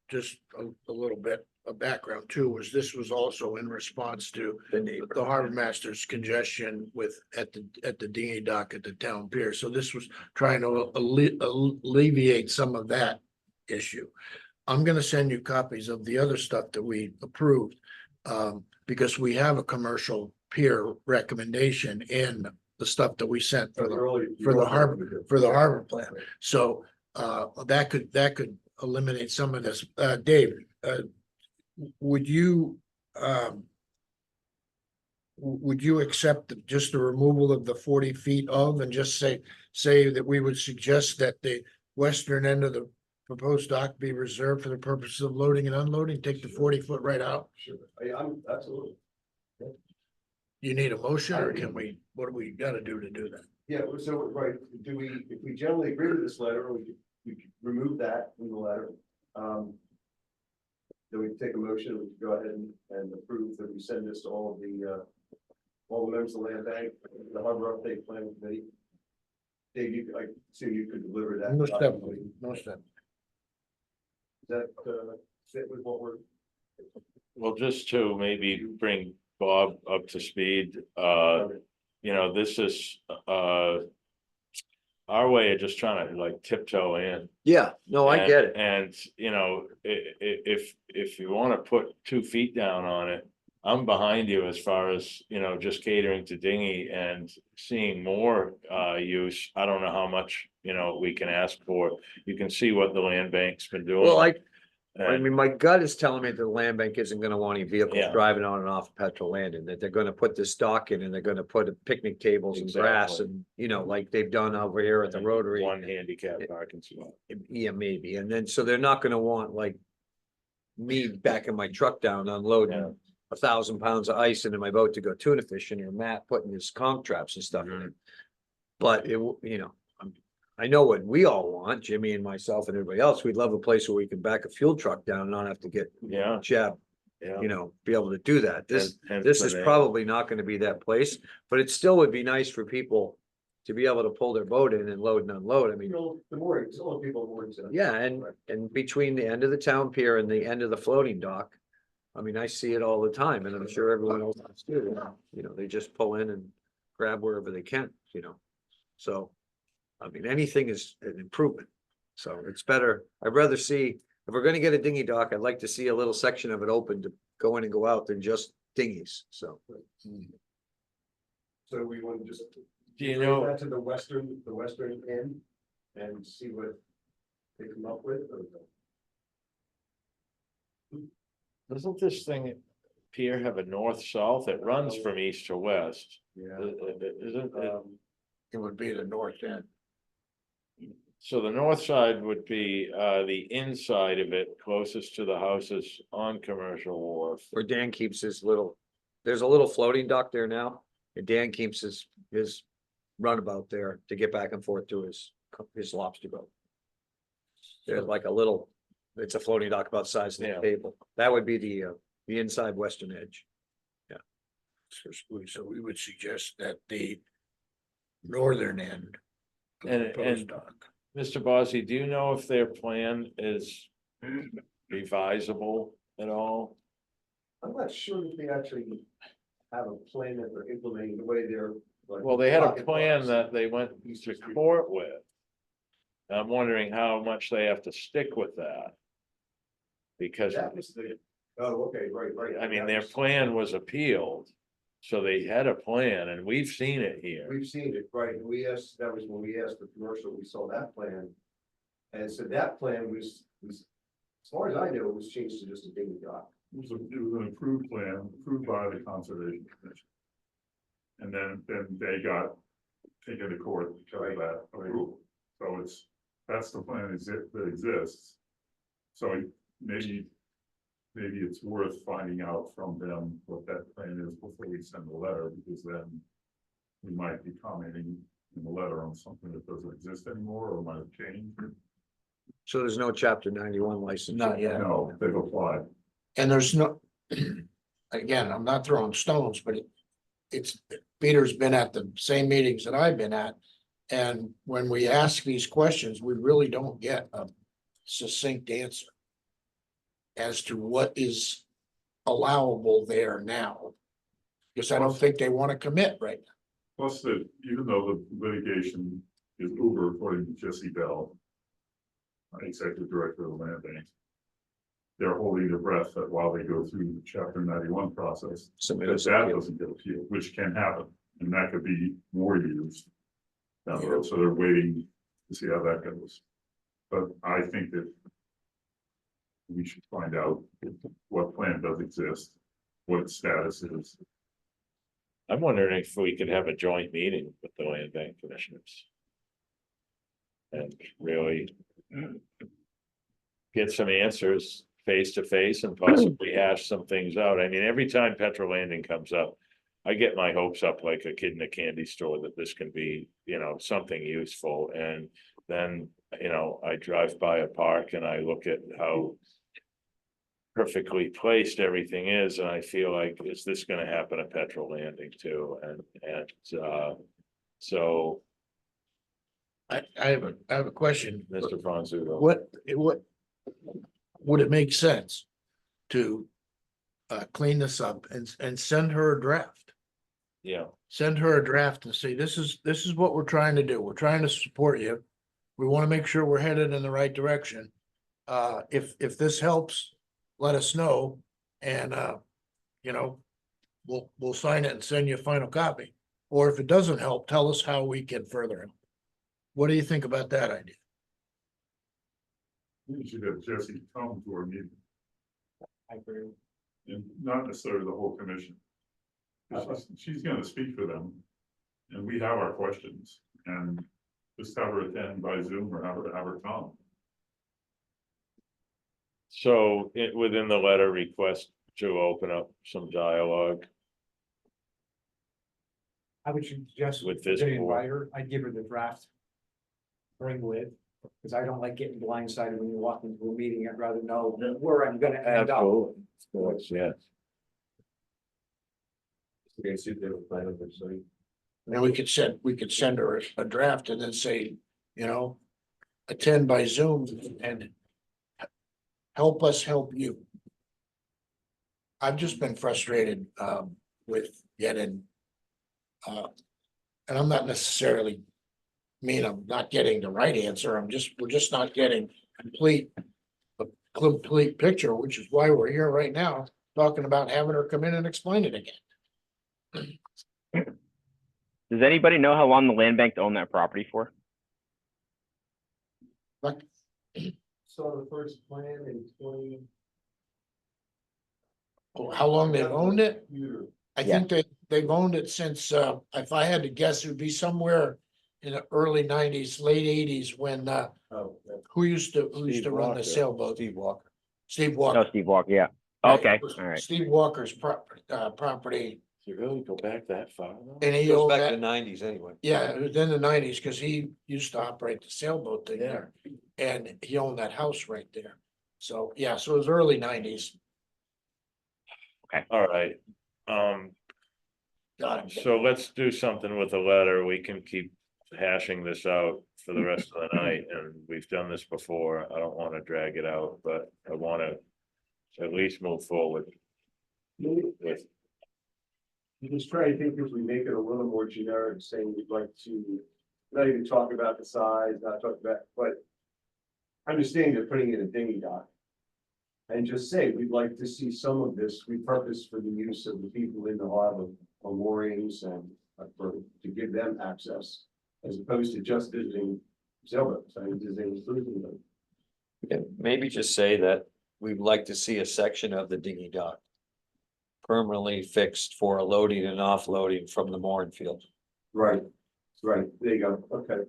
just a little bit of background too, was this was also in response to the harbor master's congestion at the dinghy dock at the town pier. So this was trying to alleviate some of that issue. I'm gonna send you copies of the other stuff that we approved, because we have a commercial pier recommendation in the stuff that we sent for the harbor plan. So that could eliminate some of this. Dave, would you accept just the removal of the 40 feet of, and just say that we would suggest that the western end of the proposed dock be reserved for the purposes of loading and unloading, take the 40-foot right out? Sure, I'm absolutely. You need a motion, or what do we gotta do to do that? Yeah, so, right, if we generally agree with this letter, we could remove that from the letter. Then we take a motion, we could go ahead and approve that we send this to all the members of the land bank, the harbor update planning committee. Dave, I assume you could deliver that. No step, no step. Does that fit with what we're? well, just to maybe bring Bob up to speed, this is our way of just trying to like tiptoe in. Yeah, no, I get it. And, if you want to put 2 feet down on it, I'm behind you as far as, just catering to dinghy and seeing more use. I don't know how much, we can ask for. You can see what the land bank's been doing. Well, I And- mean, my gut is telling me that the land bank isn't gonna want any vehicles Yeah. driving on and off Petro Landing, that they're gonna put this dock in and they're gonna put picnic tables and grass Exactly. and, like they've done over here at the Rotary. One handicap parking spot. Yeah, maybe. And then, so they're not gonna want like me backing my truck down, unloading 1,000 pounds of ice into my boat to go tuna fishing, or Matt putting his conch traps and stuff in it. But I know what we all want, Jimmy and myself and everybody else, we'd love a place where we can back a fuel truck down and not have to get Yeah, jab, yeah. you know, be able to do that. This, Hence this the is name. probably not gonna be that place, but it still would be nice for people to be able to pull their boat in and load and unload. I mean, The moorings, all the people moorings. yeah, and between the end of the town pier and the end of the floating dock. I mean, I see it all the time, and I'm sure everyone else does too, you know, they just pull in and grab wherever they can, you know, so. I mean, anything is an improvement, so it's better, I'd rather see, if we're gonna get a dinghy dock, I'd like to see a little section of it open to go in and go out than just dinghies, so. So we want to just. Do you bring know- that to the western end and see what they come up with, or? Doesn't this thing pier have a north-south? It runs from east to west. Yeah. Isn't it? It would be the north end. So the north side would be the inside of it, closest to the houses on Commercial Wharf. Where Dan keeps his little, there's a little floating dock there now, and Dan keeps his runabout there to get back and forth to his lobster boat. There's like a little, it's a floating dock about the size of Yeah. the table, that would be the inside western edge. So we would suggest that the northern end. of the And- proposed and- dock. Mr. Bossie, do you know if their plan is revisable at all? I'm not sure if they actually have a plan that they're implementing the way they're. like, Well, they had a pocket plan parks. that they went to court with. I'm wondering how much they have to stick with that. Because, That was the, oh, okay, right. I mean, That their was- plan was appealed. So they had a plan and we've seen it here. We've seen it, right, and we asked, that was when we asked the commercial, we saw that plan. And so that plan was, as far as I know, it was changed to just a dinghy dock. It was an approved plan, approved by the Conservation Commission. And then they got taken to court because of that approval. So that's the plan that exists. So maybe it's worth finding out from them what that plan is before we send the letter, because then we might be commenting in the letter on something that doesn't exist anymore or might have changed. So there's no chapter 91 license. Not yet. No, they've applied. And there's no, again, I'm not throwing stones, but it's, Peter's been at the same meetings that I've been at. And when we ask these questions, we really don't get a succinct answer as to what is allowable there now. Because I don't think they want to commit right now. Plus that even though the litigation is over, according to Jesse Bell, Executive Director of the Land Bank, they're holding their breath that while they go through the Chapter 91 process, Somebody that doesn't appeal. doesn't get appealed, which can happen, and that could be more years down the road, so they're waiting to see how that goes. But I think that we should find out what plan does exist, what its status is. I'm wondering if we could have a joint meeting with the land bank commissioners. And really. Get some answers face to face and possibly hash some things out. I mean, every time Petra Landing comes up. I get my hopes up like a kid in a candy store that this can be, you know, something useful, and then, you know, I drive by a park and I look at how. Perfectly placed everything is, and I feel like, is this gonna happen at Petra Landing too? So, I have a question. Mr. Franzulo. What would it make sense to clean this up and send her a draft? Yeah, Send her a draft and say, this is what we're trying to do. We're trying to support you. We want to make sure we're headed in the right direction. If this helps, let us know, and you know, we'll sign it and send you a final copy. Or if it doesn't help, tell us how we can further help. What do you think about that idea? We should have Jesse come to our meeting, I agree. and not necessarily the whole commission. 'Cause she's gonna speak for them, and we have our questions, and just have her attend by Zoom or have her come. so within the letter request to open up some dialogue. I would suggest With with this this board. invite her, I'd give her the draft. bring with. Because I don't like getting blindsided when you walk into a meeting. I'd rather know where I'm gonna end up. Absolutely, of course, yes. Okay, see if they have a plan of it, so. And we could send her a draft and then say, you know, attend by Zoom and help us help you. I've just been frustrated with getting and I'm not necessarily I'm not getting the right answer. We're just not getting a complete picture, which is why we're here right now, talking about having her come in and explain it again. Does anybody know how long the land bank owned that property for? But Saw the first plan in 20. how long they've owned it? Computer. I think they've owned it since, if I had to guess, it would be somewhere in the early nineties, late eighties, when, Oh, yeah. who used to run Steve the Walker. sailboat? Steve Walker. Steve Walker. No, Steve Walker, yeah. Right. Okay, It was all right. Steve Walker's property, You really go back that far? and he Goes owned back to the that, nineties anyway. yeah, it was in the nineties, cause he used to operate the sailboat thing Yeah. there. And he owned that house right there. So, yeah, so it was early nineties. All right, Got it. so let's do something with the letter. We can keep hashing this out for the rest of the night, and we've done this before. I don't wanna drag it out, but I wanna at least move forward with. You just try to think if we make it a little more generic, saying we'd like to, not even talk about the size, not talk about, but. Understanding they're putting in a dinghy dock. And just say, we'd like to see some of this repurposed for the use of the people in the harbor, for moorings and to give them access. As opposed to just visiting sailboats, I mean, visiting cruising them. And maybe just say that we'd like to see a section of the dinghy dock permanently fixed for loading and offloading from the mooring field, Right, there you go, okay.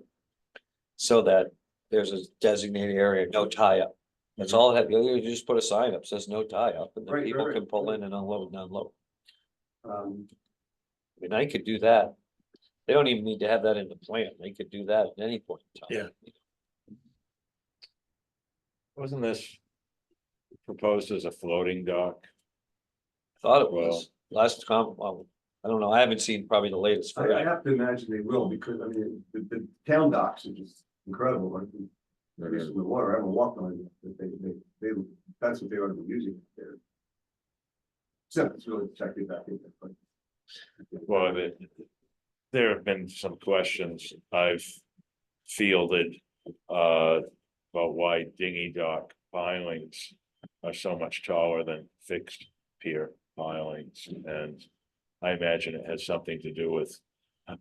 so that there's a designated area, no tie up. That's all it had, you just put a sign up, says no tie up, and then Right, people right, can pull right. in and unload and unload. Um, I mean, I could do that. They don't even need to have that in the plan, they could do that at any point in time. Wasn't this proposed as a floating dock? Thought it was, well, I don't know, I haven't seen probably the latest. I have to imagine they will, because I mean, the town docks are just incredible, like. They're just in the water, I haven't walked on it, but they, that's what they ought to be using there. So it's really protected back in there, but. Well, there have been some questions I've fielded, about why dinghy dock pilings are so much taller than fixed pier pilings, and I imagine it has something to do with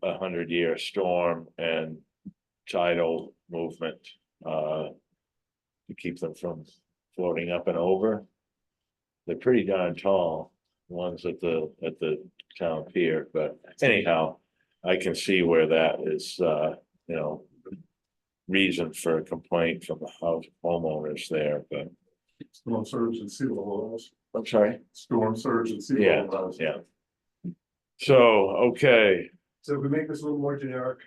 100-year storm and tidal movement, to keep them from floating up and over. They're pretty darn tall, ones at the town pier, but anyhow, I can see where that is, reason for a complaint from the homeowners there, but. Storm surge and sea level rise. I'm sorry? Storm surge and sea Yeah, level rise. yeah. So, okay, So if we make this a little more generic,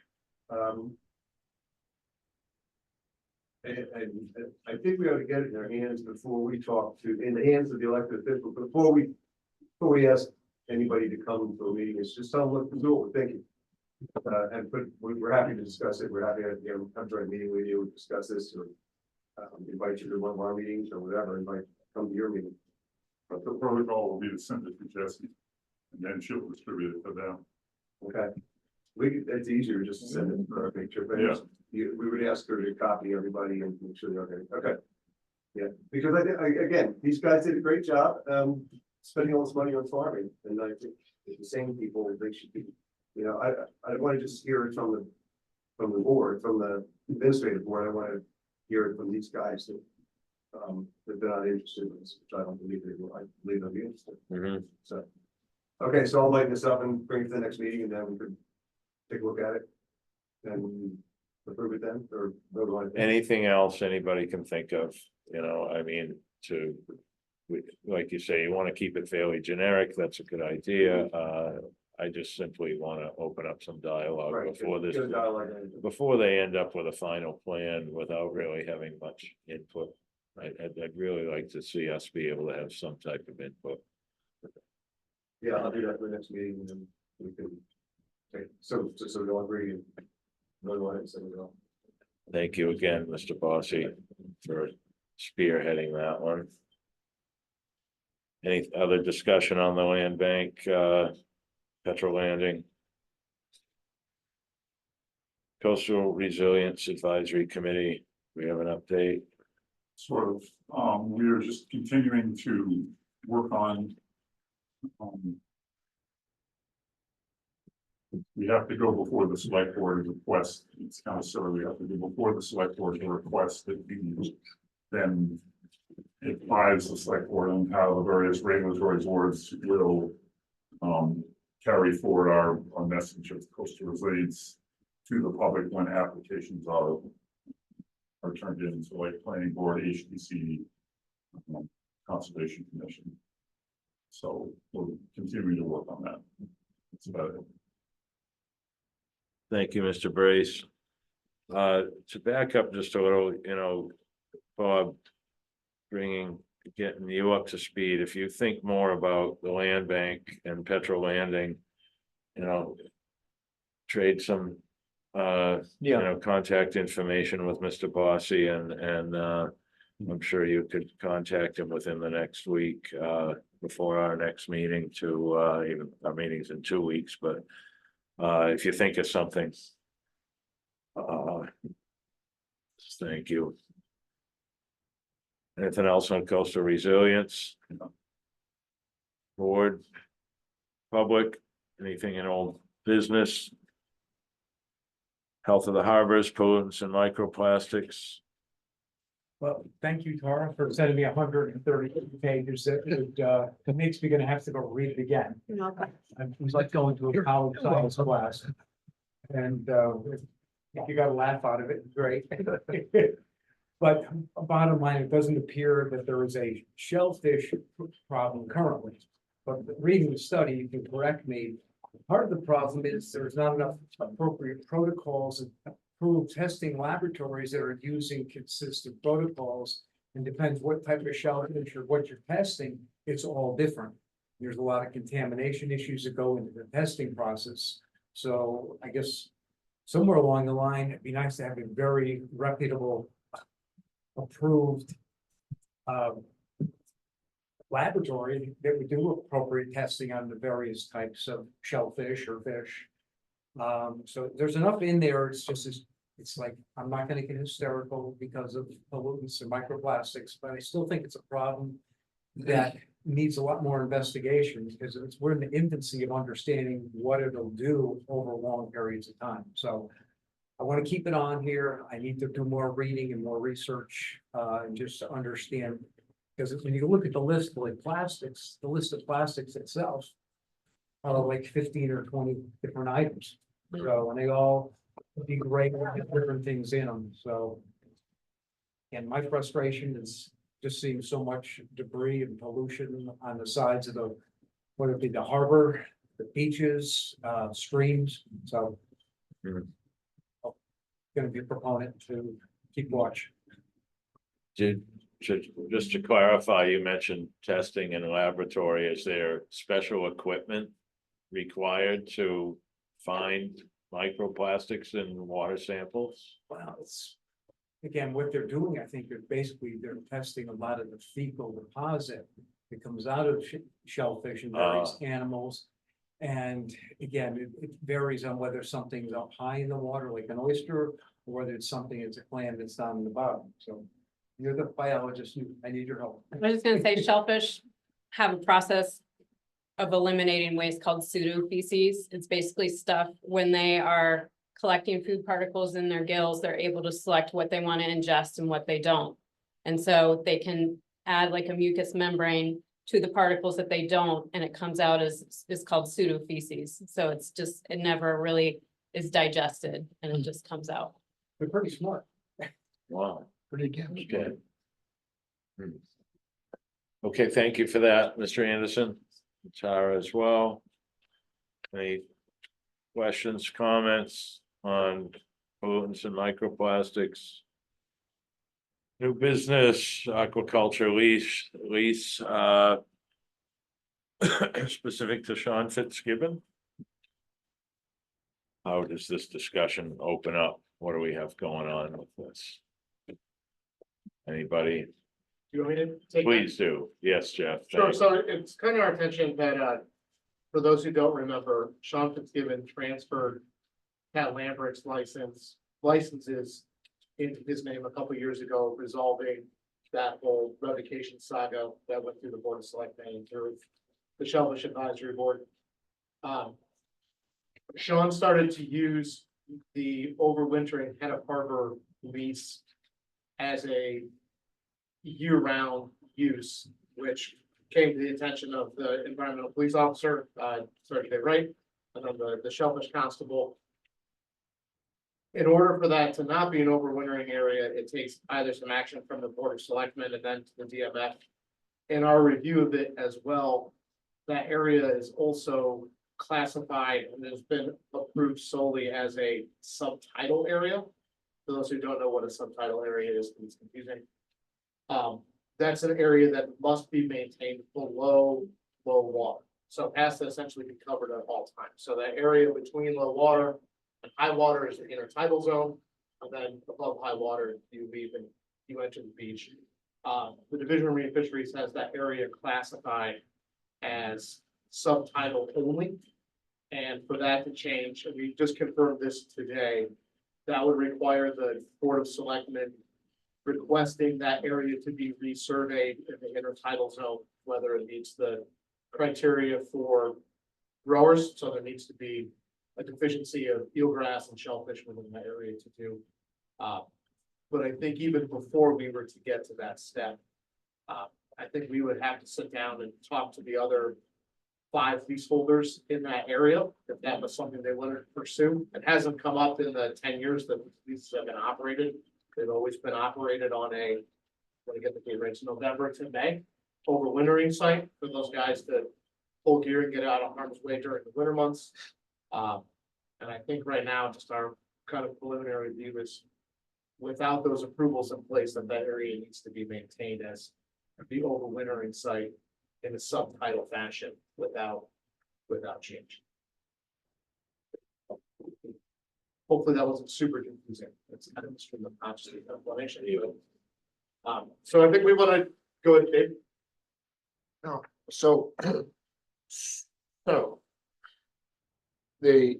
and I think we ought to get it in our hands before we talk to, in the hands of the elected official, before we ask anybody to come to a meeting, it's just tell them what we're thinking. And we're happy to discuss it, we're happy to, come to a meeting with you, discuss this, or invite you to one of our meetings or whatever, invite, come to your meeting. But the protocol will be to send it to Jessie, and then she'll distribute it to them. Okay. It's easier just to send it for a picture, but Yeah. we would ask her to copy everybody and make sure they're okay. Yeah, because again, these guys did a great job, spending all this money on farming, and I think the same people, they should be, I want to just hear it from the board, from the administrative board, I want to hear it from these guys that they're not interested in this, which I don't believe they will, I believe they'll be interested. So, okay, so I'll lighten this up and bring it to the next meeting, and then we could take a look at it and approve it then, or vote on it. anything else anybody can think of, I mean, like you say, you want to keep it fairly generic, that's a good idea. I just simply want to open up some dialogue Right, before this, get a dialogue in. before they end up with a final plan without really having much input. I'd really like to see us be able to have some type of input. Yeah, I'll do that for the next meeting and then we can. Okay, so we all agree. Really want it, so we go. Thank you again, Mr. Bossy, for spearheading that one. Any other discussion on the land bank, Petrol Landing? Coastal Resilience Advisory Committee, we have an update. Sort of, we are just continuing to work on. We have to go before the select board and request, it's kind of silly, we have to go before the select board and request that we then advise the select board on how the various regulatory boards will carry forward our message of coastal resilience to the public when applications are turned in, so like planning board, HDC, Conservation Commission. So we'll continue to work on that. That's about it. Thank you, Mr. Brace. To back up just a little, Bob, getting you up to speed, if you think more about the land bank and Petrol Landing, trade some, contact information with Mr. Bossy and I'm sure you could contact him within the next week, before our next meeting to, even our meeting's in 2 weeks, but if you think of something, thank you. Anything else on coastal resilience? Board, public, anything in old business? Health of the harbors, pollutants and microplastics. Well, thank you, Tara, for sending me 130 pages. It makes me gonna have to go read it again. It was like going to a college science class. And if you got a laugh out of it, great. But bottom line, it doesn't appear that there is a shellfish problem currently. But reading the study, you can correct me. Part of the problem is there's not enough appropriate protocols and approved testing laboratories that are using consistent protocols. And depends what type of shellfish or what you're testing, it's all different. There's a lot of contamination issues that go into the testing process. So I guess somewhere along the line, it'd be nice to have a very reputable, approved laboratory that would do appropriate testing on the various types of shellfish or fish. So there's enough in there. It's like, I'm not gonna get hysterical because of pollutants and microplastics, but I still think it's a problem that needs a lot more investigation because we're in the infancy of understanding what it'll do over long periods of time. So I want to keep it on here. I need to do more reading and more research, and just to understand, because when you look at the list of like plastics, the list of plastics itself, like 15 or 20 different items. So, and they all degrade with different things in them. So, and my frustration is just seeing so much debris and pollution on the sides of the, whether it be the harbor, the beaches, streams. So, going to be a proponent to keep watch. Just to clarify, you mentioned testing in a laboratory. Is there special equipment required to find microplastics in water samples? Well, it's, again, what they're doing, I think they're testing a lot of the fecal deposit that comes out of shellfish and various animals. And again, it varies on whether something's up high in the water, like an oyster, or whether it's something, it's a clam that's down in the bottom. So you're the biologist, I need your help. I was just gonna say shellfish have a process of eliminating waste called pseudofeces. It's basically stuff when they are collecting food particles in their gills, they're able to select what they want to ingest and what they don't. And so they can add like a mucous membrane to the particles that they don't, and it comes out as is called pseudofeces. So it's just, it never really is digested and it just comes out. They're pretty smart. Wow. Pretty damn good. Okay, thank you for that, Mr. Anderson, Tara as well. Any questions, comments on pollutants and microplastics? New business, aquaculture lease, specific to Sean Fitzgibbon? How does this discussion open up? What do we have going on with this? Anybody? Do you want me to take? that? Please do. Yes, Jeff. Sure, thanks. so it's kind of our attention that, for those who don't remember, Sean Fitzgibbon transferred Pat Lambert's licenses into his name a couple years ago, resolving that whole revocation saga that went through the Board of Selectmen and through the Shellfish Advisory Board. Sean started to use the overwintering Hennep Harbor lease as a year-round use, which came to the attention of the environmental police officer, Sergeant Wright, and then the Shellfish constable. In order for that to not be an overwintering area, it takes either some action from the Board of Selectmen and then to the DMF. In our review of it as well, that area is also classified and has been approved solely as a subtidal area. For those who don't know what a subtidal area is, it's confusing. That's an area that must be maintained below low water. So it has to essentially be covered at all times. So that area between low water and high water is the intertidal zone. And then above high water, you leave and you enter the beach. The Division of Marine Fisheries has that area classified as subtidal only. And for that to change, and we just confirmed this today, that would require the Board of Selectmen requesting that area to be resurveyed in the intertidal zone, whether it meets the criteria for growers. So there needs to be a deficiency of eelgrass and shellfish within that area to do. But I think even before we were to get to that step, I think we would have to sit down and talk to the other 5 leaseholders in that area, if that was something they wanted to pursue. It hasn't come up in the 10 years that these have been operated. They've always been operated on a, when I get the date right, it's November to May, overwintering site for those guys to pull gear and get out of harm's way during the winter months. And I think right now, just our kind of preliminary view is without those approvals in place, that area needs to be maintained as the overwintering site in a subtidal fashion without change. Hopefully that wasn't super confusing. It's kind of a stream of consciousness explanation. So I think we want to go ahead, Dave. No, so. So. The,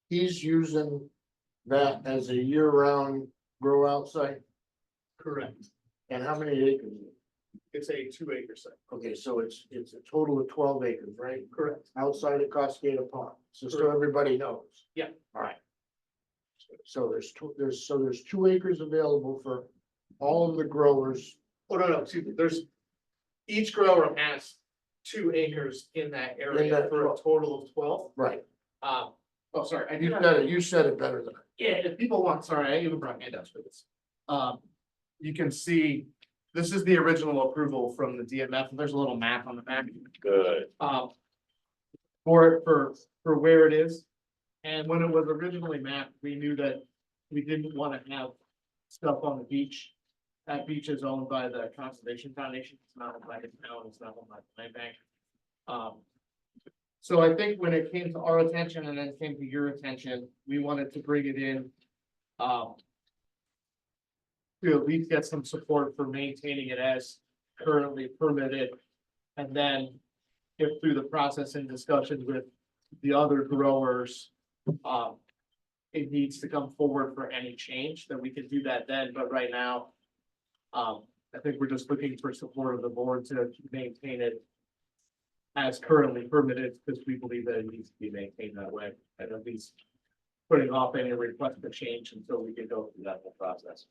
he's using that as a year-round grow out site, Correct. and how many acres? It's a 2-acre site. Okay, so it's a total of 12 acres, right? Correct. Outside of Cascada Pond, so Correct. everybody knows. Yeah. All right. So there's 2 acres available for all of the growers. Oh, no, excuse me. There's, each grower has 2 acres in that area for a total of 12. Right. Oh, sorry. I You said it better than I. Yeah, if people want, sorry, I even brought handouts for this. You can see, this is the original approval from the DMF, and there's a little map on the back. Good. For where it is. And when it was originally mapped, we knew that we didn't want to have stuff on the beach. That beach is owned by the Conservation Foundation. It's not owned by the town, it's not owned by the land bank. So I think when it came to our attention and then came to your attention, we wanted to bring it in. To at least get some support for maintaining it as currently permitted. And then if through the process and discussions with the other growers, it needs to come forward for any change, then we can do that then, but right now, I think we're just looking for support of the board to maintain it as currently permitted, because we believe that it needs to be maintained that way, and at least putting off any request for change until we can go through that whole process.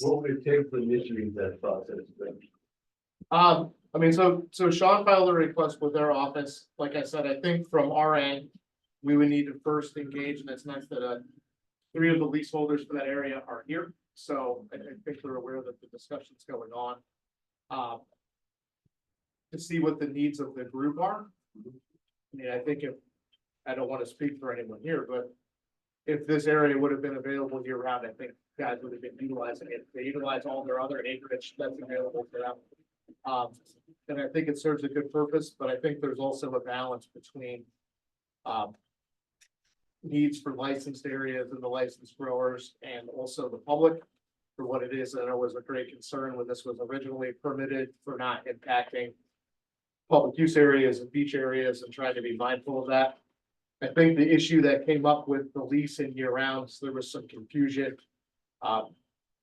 What would it take for initiating that process? I mean, so Sean filed a request with their office. Like I said, I think from our end, we would need to first engage, and it's nice that 3 of the leaseholders for that area are here. So I think they're aware that the discussion's going on. to see what the needs of the group are. I mean, I think if, I don't want to speak for anyone here, but if this area would have been available year round, I think guys would have been utilizing it. They utilize all their other acreage that's available for them. And I think it serves a good purpose, but I think there's also a balance between needs for licensed areas and the licensed growers and also the public for what it is. And there was a great concern when this was originally permitted for not impacting public use areas and beach areas and trying to be mindful of that. I think the issue that came up with the lease in year rounds, there was some confusion.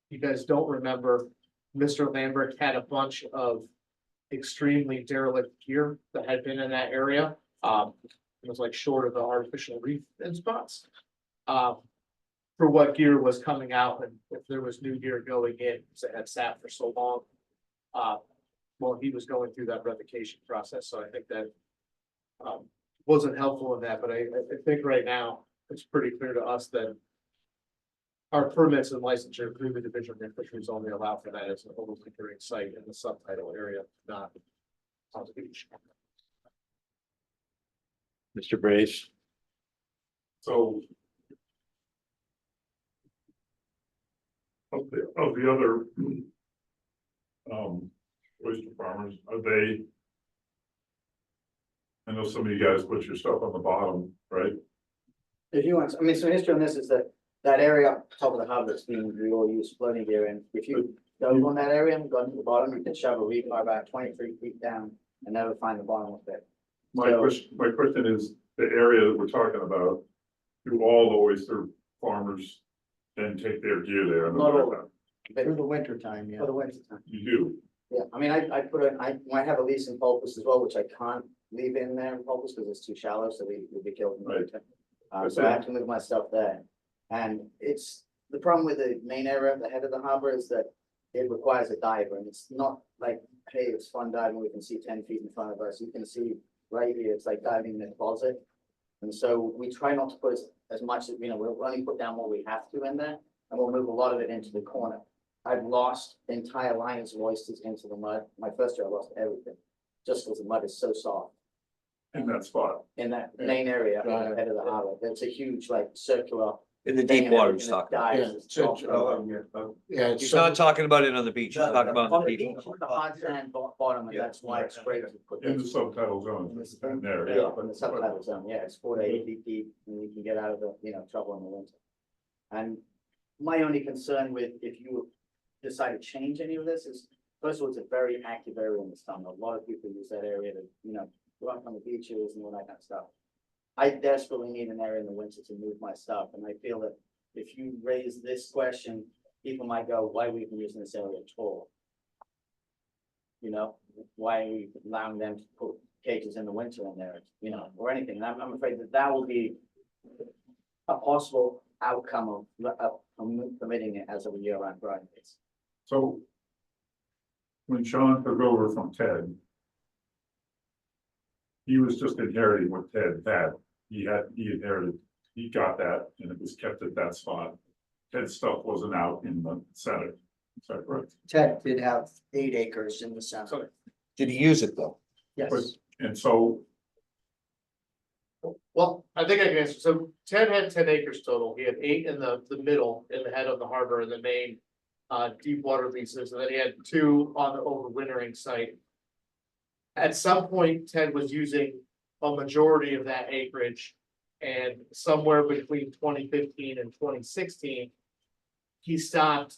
You guys don't remember, Mr. Lambert had a bunch of extremely derelict gear that had been in that area. It was like short of the artificial reef in spots. For what gear was coming out and if there was new gear going in, because it had sat for so long. Well, he was going through that revocation process, so I think that wasn't helpful in that, but I think right now, it's pretty clear to us that our permits and licensure through the Division of Fisheries only allow for that as an overwintering site in the subtitle area, not on the beach. Mr. Brace, So. Of the other. Oyster farmers, are they? I know some of you guys put your stuff on the bottom, right? If you want, I mean, so history on this is that area up top of the harbor that's being, we all use floating gear in. If you dove on that area and gone to the bottom, you can shove a rebar about 23 feet down and never find the bottom of it. My question is, the area that we're talking about, do all the oyster farmers then take their gear there? Not all of them. Through the winter time, yeah. For the winter time. You do? Yeah, I mean, I might have a lease in Pulpus as well, which I can't leave in there in Pulpus because it's too shallow, so we'd be killed in the Right. winter. So I have to move my stuff there. And it's, the problem with the main area at the head of the harbor is that it requires a diver, and it's not like, hey, it's fun diving, we can see 10 feet in front of us, you can see right here, it's like diving in a closet. And so we try not to put as much, we'll only put down what we have to in there, and we'll move a lot of it into the corner. I've lost entire lines of oysters into the mud. My first year I lost everything, just because the mud is so soft. In that spot? In that main area, at the head of the harbor, it's a huge like circular. In the thing deep and water everything he's that talking about. dives, Yeah, it's soft. Yeah, it's He's so, not talking about it on the beach, he's talking about On the the beach. beach, the hard sand bottom, and that's why it's great to put In the this. subtitle zone, in there, Yeah, yeah. in the subtitle zone, yeah, it's 4 to 8 feet deep, and you can get out of the, trouble in the winter. And my only concern with, if you decide to change any of this is, first of all, it's a very active area in the summer. A lot of people use that area to, go out on the beaches and all that kind of stuff. I desperately need an area in the winter to move my stuff, and I feel that if you raise this question, people might go, why are we even using this area at all? Why are we allowing them to put cages in the winter in there, or anything? And I'm afraid that will be a possible outcome of permitting it as a year-round growing base. So. When Sean took over from Ted. He was just inheriting what Ted had. He inherited, he got that and it was kept at that spot. Ted's stuff wasn't out in the center. Is that correct? Ted did have 8 acres in the center. Did he use it though? Yes. And so, Well, I think I can answer. So Ted had 10 acres total. He had 8 in the middle, in the head of the harbor in the main deep water leases, and then he had 2 on the overwintering site. At some point, Ted was using a majority of that acreage, and somewhere between 2015 and 2016, he stopped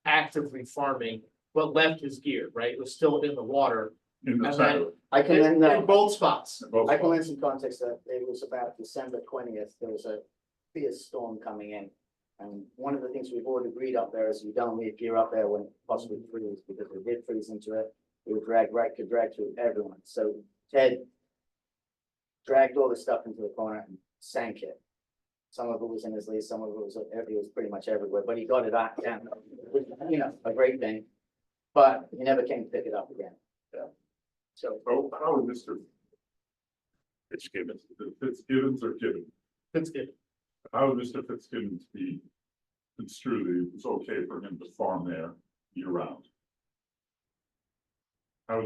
actively farming, but left his gear, right? It was still in the water. in the And center. I can In then, both spots. both I can lend some context that it was about December 20th, there was a fierce storm coming in. And one of the things we've already agreed up there is you don't leave gear up there when it possibly freeze, because if it did freeze into it, it would could drag through everyone. So Ted dragged all the stuff into the corner and sank it. Some of it was in his lease, some of it was pretty much everywhere, but he got it out, and, a great thing. But he never came to pick it up again. So Oh, how would Mr. Fitzgibbon. Fitzgibbons or Gibbon? That's good. How would Mr. Fitzgibbons be construed that it's okay for him to farm there year round? How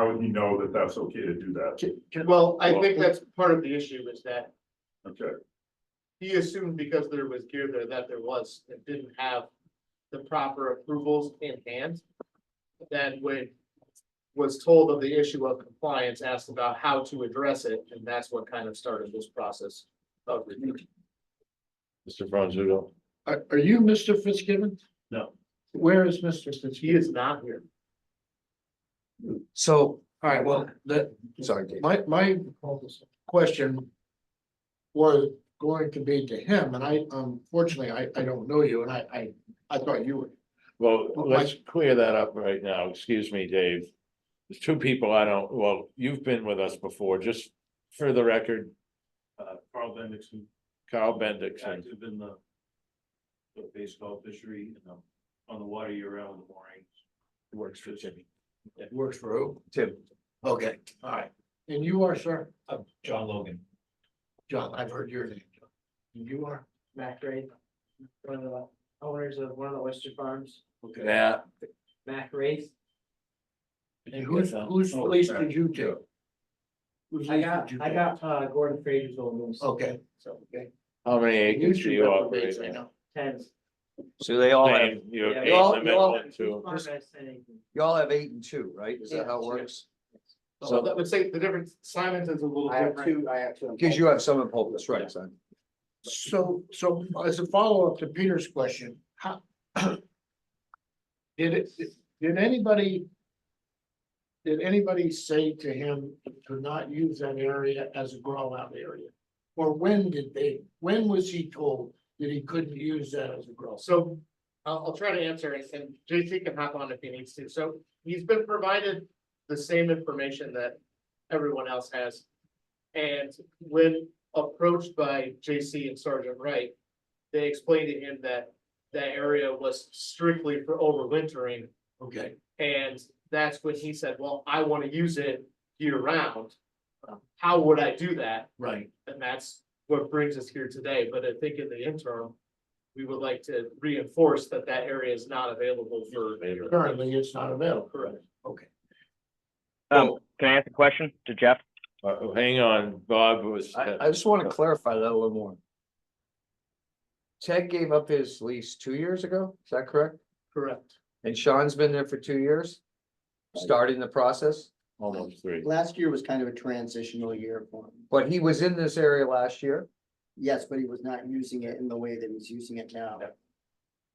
would he know that that's okay to do that? Well, I think that's part of the issue is that Okay, he assumed because there was gear there that there was, and didn't have the proper approvals in hand. Then when was told of the issue of compliance, asked about how to address it, and that's what kind of started this process of review. Mr. Franzuto. Are you Mr. Fitzgibbon? No. Where is Mr. He Fitzgibbon? is not here. So, All right, well, sorry, Dave. my question was going to be to him, and I, unfortunately, I don't know you, and I thought you were. Well, Well, let's clear that up right now. Excuse me, Dave. There's two people I don't, well, you've been with us before, just for the record. Carl Bendixson, Carl Bendixson. active in the baseball fishery, on the water year round, the moorings. Works for Jimmy. Works for who? Tim. Okay, all right. And you are, sir? John Logan. John, I've heard your name. John. And you are? Mac Ray, one of the owners of one of the oyster farms, Okay. Yeah. Mac Ray. And whose lease did you take? Whose I lease got, did you I take? got Gordon Frazier's old news. Okay. So, Okay. How many acres do you got the operate rates, I in? know. tens. So they all have, Same, you Yeah, eight you all- in the you all- middle and two. Farm has 10 acres. you all have 8 and 2, right? Is that how it Yeah, works? So I would say the difference, Simon's is a little I have different. two, I have two. Because you have some in Pocus, right, son? So as a follow-up to Peter's question, how? Did anybody? Did anybody say to him to not use that area as a grow out area? Or when was he told that he couldn't use that as a grow? So I'll try to answer it, and JC can hop on if he needs to. So he's been provided the same information that everyone else has. And when approached by JC and Sergeant Wright, they explained to him that that area was strictly for overwintering. Okay, And that's when he said, well, I want to use it year round. How would I do that? right. And that's what brings us here today. But I think in the interim, we would like to reinforce that that area is not available for. Currently, it's not available. Correct. Okay. Can I ask a question to Jeff? Hang on, Bob was. I just want to clarify that a little more. Ted gave up his lease 2 years ago, is that correct? Correct. And Sean's been there for 2 years? Starting the process, Almost 3. Last year was kind of a transitional year for him. but he was in this area last year. Yes, but he was not using it in the way that he's using it now.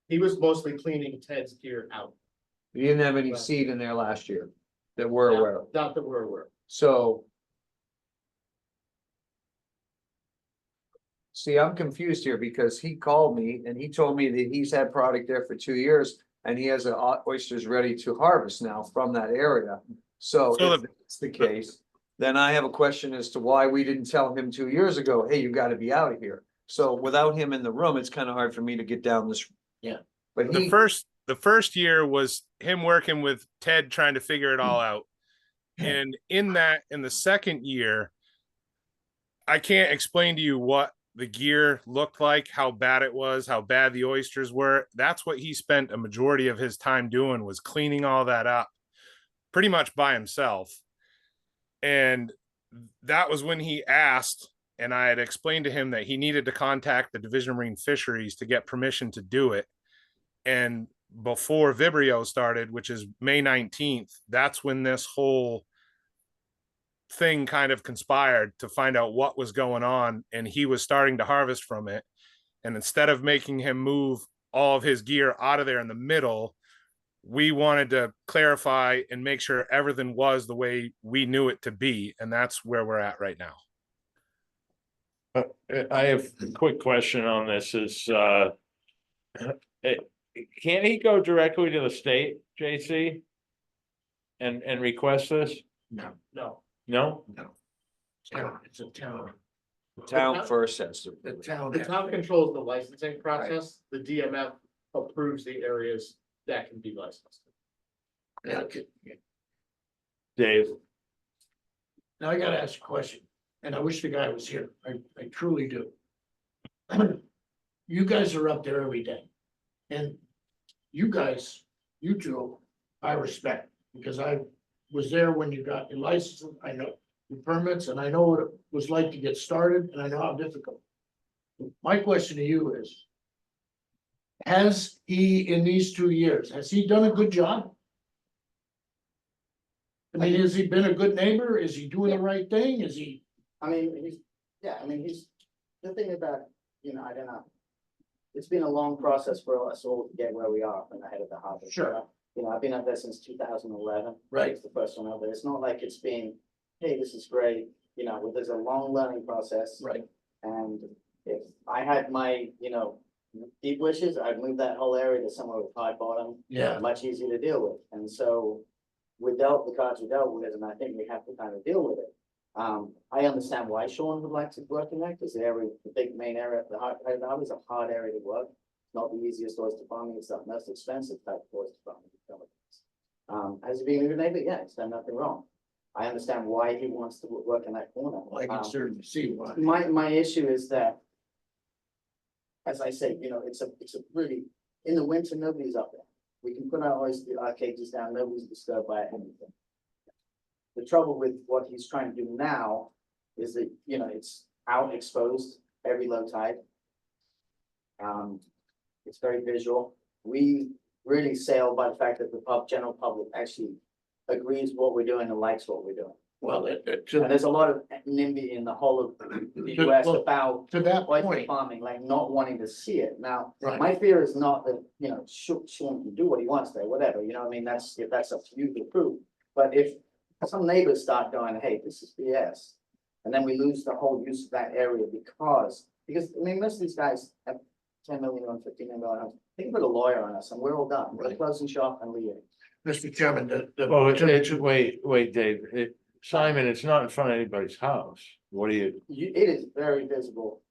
He was mostly cleaning Ted's gear out. He didn't have any seed in there last year that we're aware of. Not that we're aware. So. See, I'm confused here because he called me and he told me that he's had product there for 2 years and he has oysters ready to harvest now from that area. So So if that's the case, then I have a question as to why we didn't tell him 2 years ago, hey, you gotta be out of here. So without him in the room, it's kind of hard for me to get down this. Yeah. But The he, first year was him working with Ted trying to figure it all out. And in the second year, I can't explain to you what the gear looked like, how bad it was, how bad the oysters were. That's what he spent a majority of his time doing, was cleaning all that up pretty much by himself. And that was when he asked, and I had explained to him that he needed to contact the Division of Marine Fisheries to get permission to do it. And before Vibrio started, which is May 19th, that's when this whole thing kind of conspired to find out what was going on. And he was starting to harvest from it. And instead of making him move all of his gear out of there in the middle, we wanted to clarify and make sure everything was the way we knew it to be. And that's where we're at right now. I have a quick question on this is, can't he go directly to the state, JC? And request this? No, No. No? it's a town. the town first has to. The town. The town controls the licensing process. The DMF approves the areas that can be licensed. Yeah, okay. Dave, Now I gotta ask a question, and I wish the guy was here. I truly do. You guys are up there every day. And you guys, you two, I respect, because was there when you got your license, I know your permits, and I know what it was like to get started, and I know how difficult. My question to you is, has he, in these 2 years, has he done a good job? I mean, has he been a good neighbor? Is he doing the right thing? Is he? I mean, he's, the thing about, I don't know. It's been a long process for us all to get where we are from the head of the harbor. Sure. I've been up there since 2011. Right. It's the first one over. It's not like it's been, hey, this is great, there's a long learning process. Right. And if I had my, deep wishes, I'd move that whole area to somewhere with high bottom. Yeah. Much easier to deal with. And so we dealt the cards we dealt with, and I think we have to kind of deal with it. I understand why Sean would like to work in there, because the area, the big main area, the harbor is a hard area to work. Not the easiest oyster farming, it's the most expensive type of oyster farming. Has he been a good neighbor? Yeah, he's done nothing wrong. I understand why he wants to work in that corner. I can certainly see why. My issue is that, as I say, it's a really, in the winter, nobody's up there. We can put our cages down, nobody's disturbed by anything. The trouble with what he's trying to do now is that, it's out exposed every low tide. It's very visual. We really sail by the fact that the general public actually agrees what we're doing and likes what we're doing. Well, And there's a lot of NIMBY in the whole of the US about to that oyster point, farming, like not wanting to see it. Now, Right. my fear is not that, Sean can do what he wants there, whatever, I mean, that's up to you to prove. But if some neighbors start going, hey, this is BS, and then we lose the whole use of that area because, I mean, most of these guys have 10 million or 15 million dollars. Think of it, a lawyer on us, and we're all done. We're Right. closing shop and leaving. Mr. Chairman, Well, wait, Dave, Simon, it's not in front of anybody's house. What do you? It is very visible.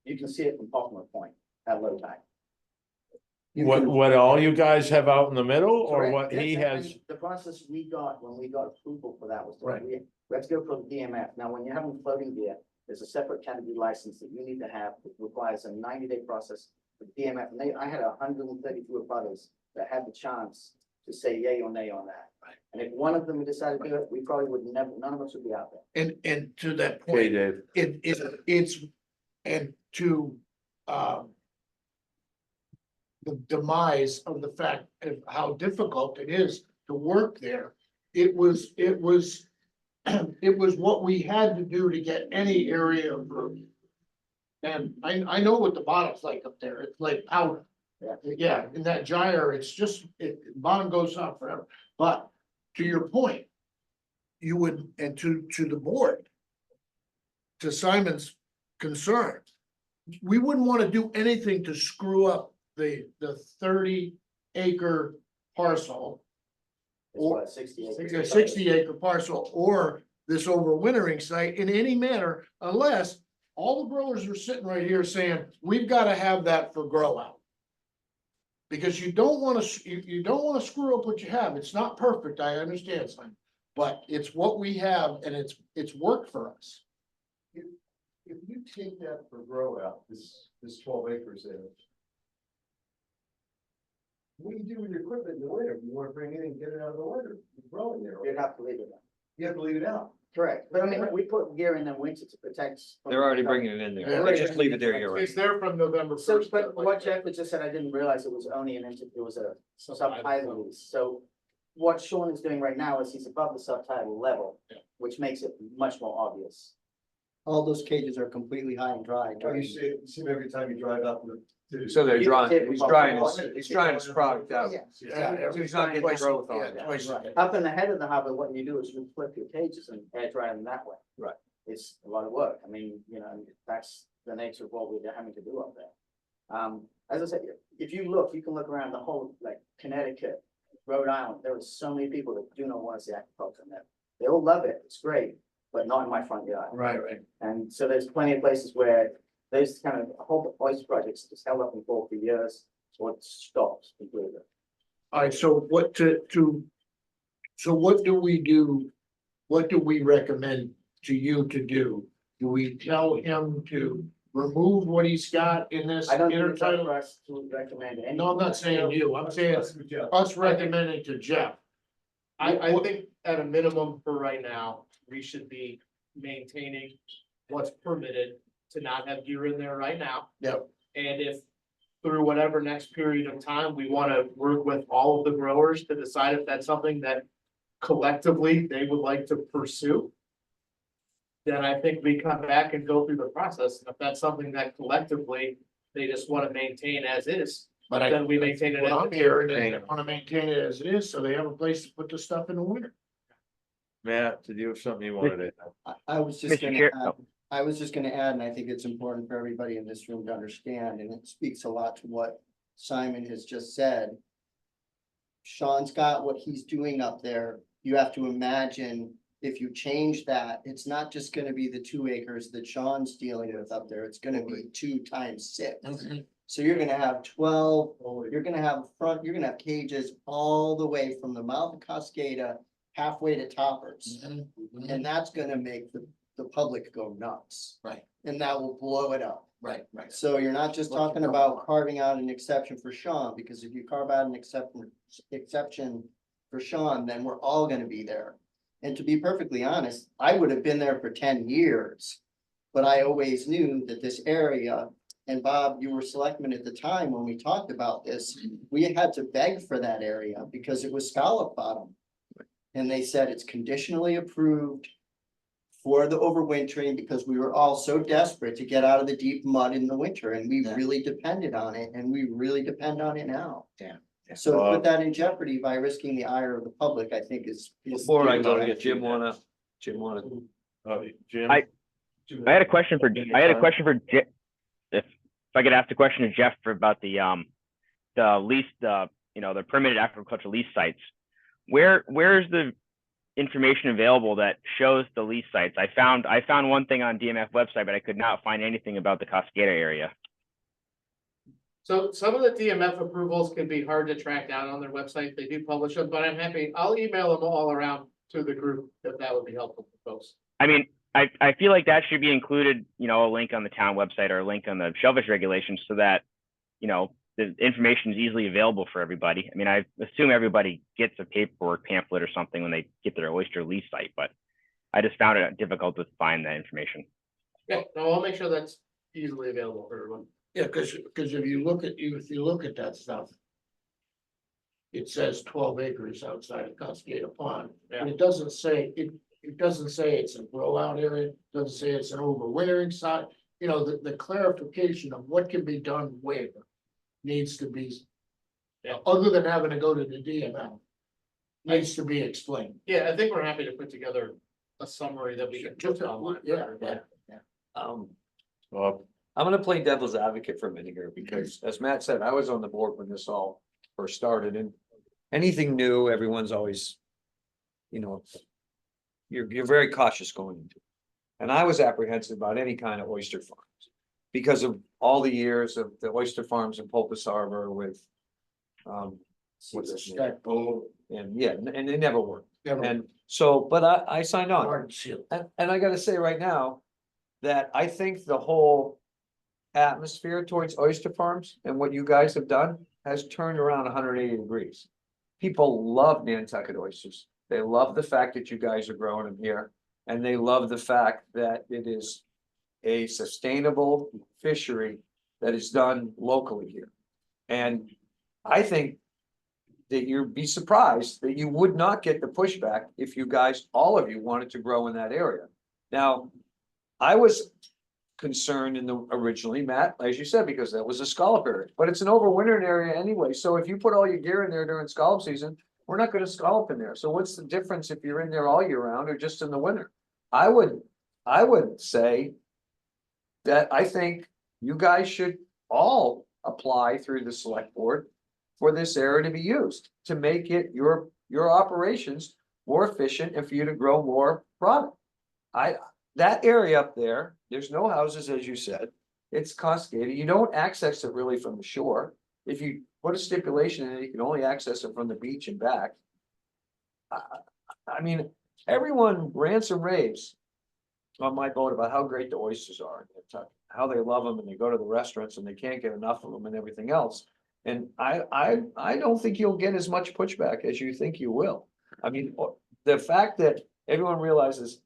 You can see it from Pocono Point at low tide. What all you guys have out in the middle, or Correct. what he Yes, has? and the process we got when we got approval for that was, Right. we had to go for the DMF. Now, when you're having floating gear, there's a separate category license that you need to have. It requires a 90-day process for DMF. And I had 132 abutters that had the chance to say yay or nay on that. Right. And if one of them had decided to do it, we probably would never, none of us would be out there. and to that Okay, point, Dave. it's, and to, the demise of the fact of how difficult it is to work there. It was it was what we had to do to get any area approved. And I know what the bottom's like up there. It's like powder. Yeah, in that gyre, it's just, bottom goes up forever. But to your point, you would, and to the board, to Simon's concern, we wouldn't want to do anything to screw up the 30-acre parcel. It's what, 60 acres. A 60-acre parcel or this overwintering site in any manner, unless all the growers are sitting right here saying, we've got to have that for grow out. Because you don't want to, you don't want to screw up what you have. It's not perfect, I understand, Simon, but it's what we have and it's worked for us. If you take that for grow out, this 12 acres there. What do you do with your equipment in the winter? You want to bring it in and get it out of the winter, you grow in there. You'd have to leave it there. You have to leave it out. Correct. But I mean, we put gear in the winter to protect. They're already bringing it in there. They just leave it there, you're right. It's there from November So, 1st. but what Jeff had just said, I didn't realize it was only it was a subtitle lease. So what Sean is doing right now is he's above the subtitle level, which makes it much more obvious. All those cages are completely high and dry. You see them every time you drive out to So they're You drying, can he's take drying, them he's drying his product out. Yeah. So he's not getting the growth on it. Twice. Up in the head of the harbor, what you do is you flip your cages and air dry them that way. Right. It's a lot of work. I mean, that's the nature of what we're having to do up there. As I said, if you look, you can look around the whole, like Connecticut, Rhode Island, there are so many people that do not want to see aquaculture in there. They all love it. It's great, but not in my front yard. Right. And so there's plenty of places where those kind of whole oyster projects just held up in for years, or it stops completely. All right, so what so what do we do? What do we recommend to you to do? Do we tell him to remove what he's got in this I don't think it's up intertitle? for us to recommend anything. No, I'm not saying you, I'm saying us recommending to Jeff. I think at a minimum for right now, we should be maintaining what's permitted to not have gear in there right now. Yep. And if through whatever next period of time, we want to work with all of the growers to decide if that's something that collectively they would like to pursue, then I think we come back and go through the process. And if that's something that collectively they just want to maintain as is, But I, then we maintain it. what as I'm is. hearing is they wanna maintain it as it is, so they have a place to put the stuff in the winter. Matt, did you have something you wanted to? I was just Mr. gonna Chair- add, I was just gonna add, and I think it's important for everybody in this room to understand, and it speaks a lot to what Simon has just said. Sean's got what he's doing up there. You have to imagine if you change that, it's not just gonna be the 2 acres that Sean's dealing with up there. It's gonna be 2 times 6. So you're gonna have 12, you're gonna have you're gonna have cages all the way from the mouth of Cascada halfway to Toppers. And that's gonna make the public go nuts. Right. And that will blow it up. Right. So you're not just talking about carving out an exception for Sean, because if you carve out an exception for Sean, then we're all gonna be there. And to be perfectly honest, I would have been there for 10 years. But I always knew that this area, and Bob, you were selectman at the time when we talked about this, we had to beg for that area because it was scallop bottom. And they said it's conditionally approved for the overwintering because we were all so desperate to get out of the deep mud in the winter, and we really depended on it, and we really depend on it now. Yeah. So to put that in jeopardy by risking the ire of the public, I think is. Before I go to you, Jim, Jim? I had a question for, if I could ask a question to Jeff about the lease, the permitted agricultural lease sites. Where's the information available that shows the lease sites? I found one thing on DMF website, but I could not find anything about the Cascada area. So some of the DMF approvals can be hard to track down on their website. They do publish them, but I'll email them all around to the group if that would be helpful for folks. I mean, I feel like that should be included, a link on the town website or a link on the Shellfish regulations so that, the information is easily available for everybody. I mean, I assume everybody gets a paperwork pamphlet or something when they get their oyster lease site, but I just found it difficult to find that information. Yeah, no, I'll make sure that's easily available for everyone. Yeah, because if you look at that stuff. It says 12 acres outside of Cascada Pond, and it doesn't say, it doesn't say it's a grow out area, it doesn't say it's an overwintering site. The clarification of what can be done where needs to be. Other than having to go to the DML. Needs to be explained. Yeah, I think we're happy to put together a summary that we can put online. for everybody. Well, I'm gonna play devil's advocate for a minute here, because as Matt said, I was on the board when this all first started, and anything new, everyone's always. You're very cautious going into it. And I was apprehensive about any kind of oyster farms. Because of all the years of the oyster farms in Pulpus Harbor with. What's this? And and they never worked. And so, but I signed on. Hard seal. And I gotta say right now, that I think the whole atmosphere towards oyster farms and what you guys have done has turned around 180 degrees. People love Nantucket oysters. They love the fact that you guys are growing them here. And they love the fact that it is a sustainable fishery that is done locally here. And I think that you'd be surprised that you would not get the pushback if you guys, all of you, wanted to grow in that area. Now, I was concerned originally, Matt, as you said, because that was a scallop area, but it's an overwintering area anyway. So if you put all your gear in there during scallop season, we're not going to scallop in there. So what's the difference if you're in there all year round or just in the winter? I would say that I think you guys should all apply through the select board for this area to be used to make it your operations more efficient and for you to grow more product. That area up there, there's no houses, as you said. It's Cascada. You don't access it really from the shore. If you put a stipulation in it, you can only access it from the beach and back. I mean, everyone rants and raves on my boat about how great the oysters are in Kentucky, how they love them, and they go to the restaurants and they can't get enough of them and everything else. And I don't think you'll get as much pushback as you think you will. I mean, the fact that everyone realizes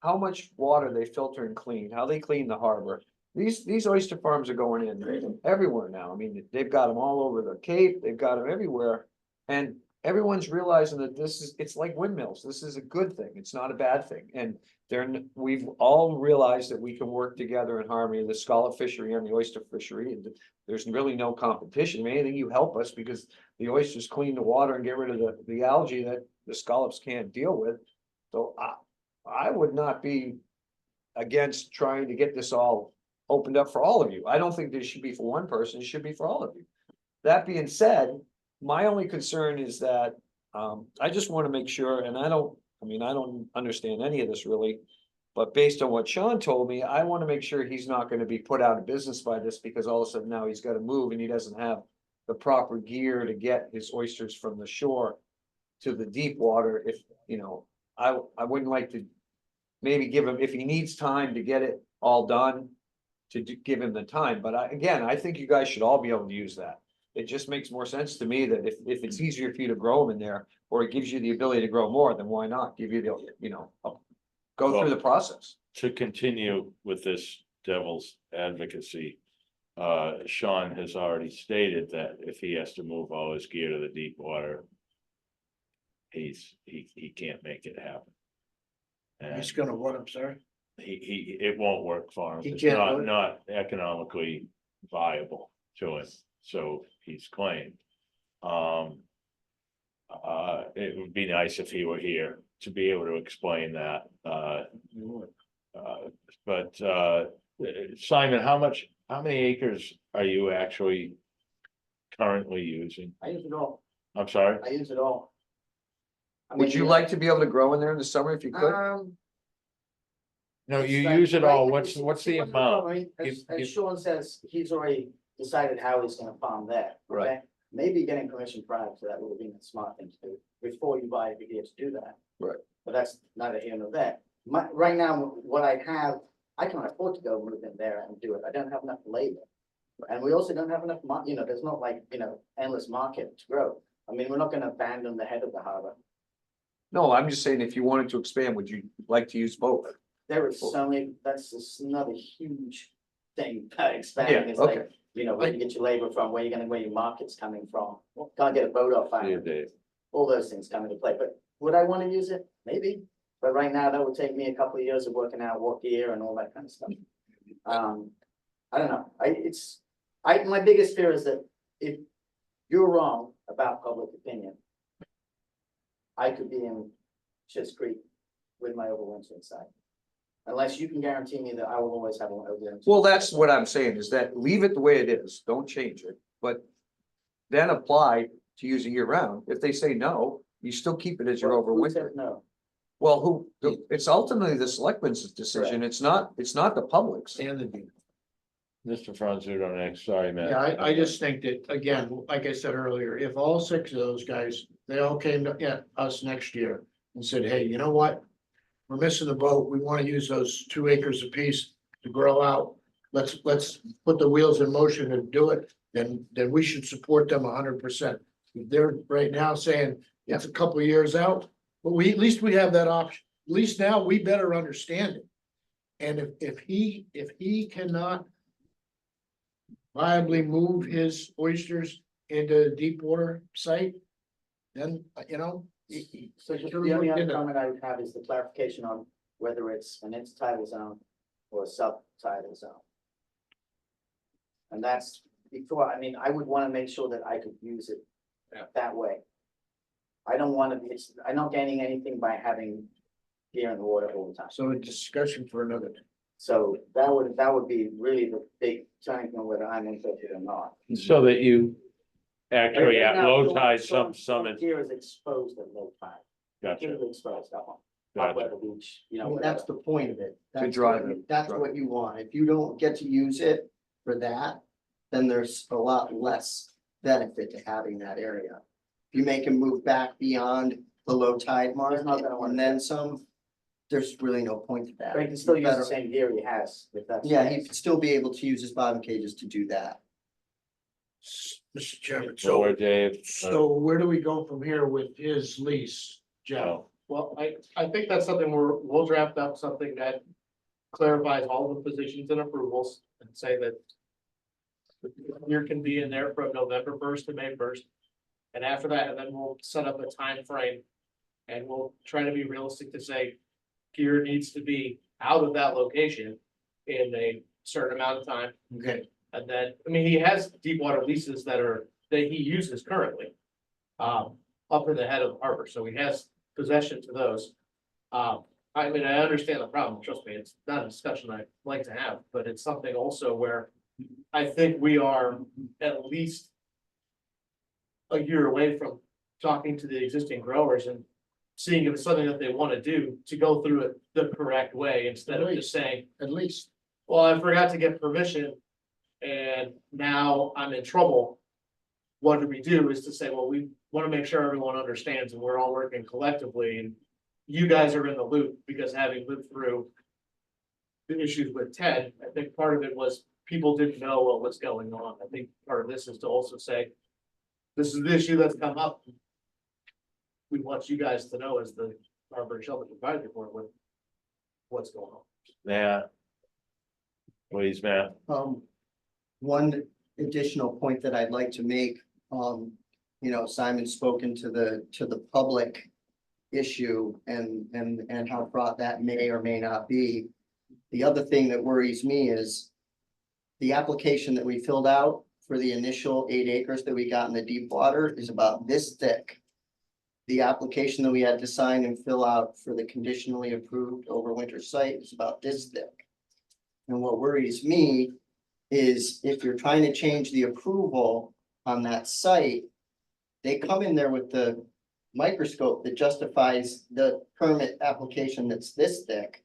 how much water they filter and clean, how they clean the harbor. These oyster farms are going in everywhere now. I mean, they've got them all over the Cape, they've got them everywhere. And everyone's realizing that it's like windmills. This is a good thing. It's not a bad thing. And we've all realized that we can work together in harmony, the scallop fishery and the oyster fishery. And there's really no competition. If anything, you help us because the oysters clean the water and get rid of the algae that the scallops can't deal with. So I would not be against trying to get this all opened up for all of you. I don't think this should be for one person, it should be for all of you. That being said, my only concern is that, I just want to make sure, and I don't understand any of this really. But based on what Sean told me, I want to make sure he's not going to be put out of business by this because all of a sudden now he's got to move and he doesn't have the proper gear to get his oysters from the shore to the deep water. If, I wouldn't like to maybe give him, if he needs time to get it all done, give him the time. But I think you guys should all be able to use that. It just makes more sense to me that if it's easier for you to grow them in there, or it gives you the ability to grow more, then why not give you the, go through the process. To continue with this devil's advocacy, Sean has already stated that if he has to move all his gear to the deep water, he can't make it happen. And He's gonna what, I'm sorry? it won't work for him. He It's can't do it? not economically viable to him, so he's claimed. It would be nice if he were here to be able to explain that. But Simon, how many acres are you actually currently using? I use it all. I'm sorry? I use it all. Would you like to be able to grow in there in the summer if you could? No, you It's like use it right- all. What's the amount? I mean, Give- as give- Sean says, he's already decided how he's gonna farm there. Right. okay? Maybe getting permission prior to that would have been a smart thing to do, before you buy the gear to do that. Right. But that's neither here nor there. Right now, what I have, I can't afford to go move in there and do it. I don't have enough labor. And we also don't have enough there's not like, endless market to grow. I mean, we're not gonna abandon the head of the harbor. No, I'm just saying, if you wanted to expand, would you like to use both? There is so many, that's just another huge thing, expanding, it's okay. like, where you get your labor from, where your market's coming from. Can't get a boat off Yeah, island, Dave. all those things come into play, but would I wanna use it? Maybe, but right now, that would take me a couple of years of working out what gear and all that kind of stuff. I don't know, my biggest fear is that if you're wrong about public opinion, I could be in Schitt's Creek with my overwintering site. Unless you can guarantee me that I will always have an overwintering. Well, that's what I'm saying, is that leave it the way it is, don't change it, but then apply to use it year round. If they say no, you still keep it as your Who said overwinter. no? Well, it's ultimately the selectmen's decision, it's not the public's. And the deal. Mr. Franzuto next, sorry, Matt. Yeah, I just think that, again, like I said earlier, if all 6 of those guys, they all came to us next year and said, hey, you know what? We're missing the boat. We want to use those 2 acres apiece to grow out. Let's put the wheels in motion and do it. Then we should support them 100%. They're right now saying it's a couple of years out, but at least we have that option. At least now we better understand it. And if he cannot viably move his oysters into a deep water site, then, So just the only other comment I would have is the clarification on whether it's an intertidal zone or a subtidal zone. And that's before, I would want to make sure that I could use it that way. I don't want to be, I'm not gaining anything by having gear in the water all the time. So a discussion for another. So that would be really the big turning point whether I'm interested or not. So that you actually at Now, low tide, some gear is exposed at low tide. Gotcha. Gear is exposed up on Gotcha. where the beach, That's the point of it. That's drive what it, you- That's what you want. If you don't get to use it for that, then there's a lot less benefit to having that area. If you make him move back beyond the low tide mark He's not gonna wanna and then some, there's really no point to that. But he can still You use the better- same gear he has, if that's. Yeah, he'd still be able to use his bottom cages to do that. Mr. Chairman, Lower, Dave. so where do we go from here with his lease? Jeff. So, Well, I think that's something we'll draft up something that clarifies all the positions and approvals and say that the year can be in there from November first to May first. And after that, and then we'll set up a time frame, and we'll try to be realistic to say gear needs to be out of that location in a certain amount of time. Okay, And then, I mean, he has deep water leases that he uses currently. Up in the head of the harbor, so he has possession to those. I mean, I understand the problem, trust me, it's not a discussion I'd like to have, but it's something also where I think we are at least a year away from talking to the existing growers and seeing if it's something that they want to do, to go through it the correct way, instead of just saying, at least, well, I forgot to get permission and now I'm in trouble. What do we do is to say, well, we want to make sure everyone understands and we're all working collectively, and you guys are in the loop, because having lived through the issues with Ted, I think part of it was people didn't know what was going on. I think part of this is to also say, this is the issue that's come up. We want you guys to know, as the Harbor and Shellfish Advisory Board, what's going on. Matt. Please, Matt. One additional point that I'd like to make, Simon's spoken to the public issue and how fraught that may or may not be. The other thing that worries me is the application that we filled out for the initial 8 acres that we got in the deep water is about this thick. The application that we had to sign and fill out for the conditionally approved overwinter site is about this thick. And what worries me is if you're trying to change the approval on that site, they come in there with the microscope that justifies the permit application that's this thick.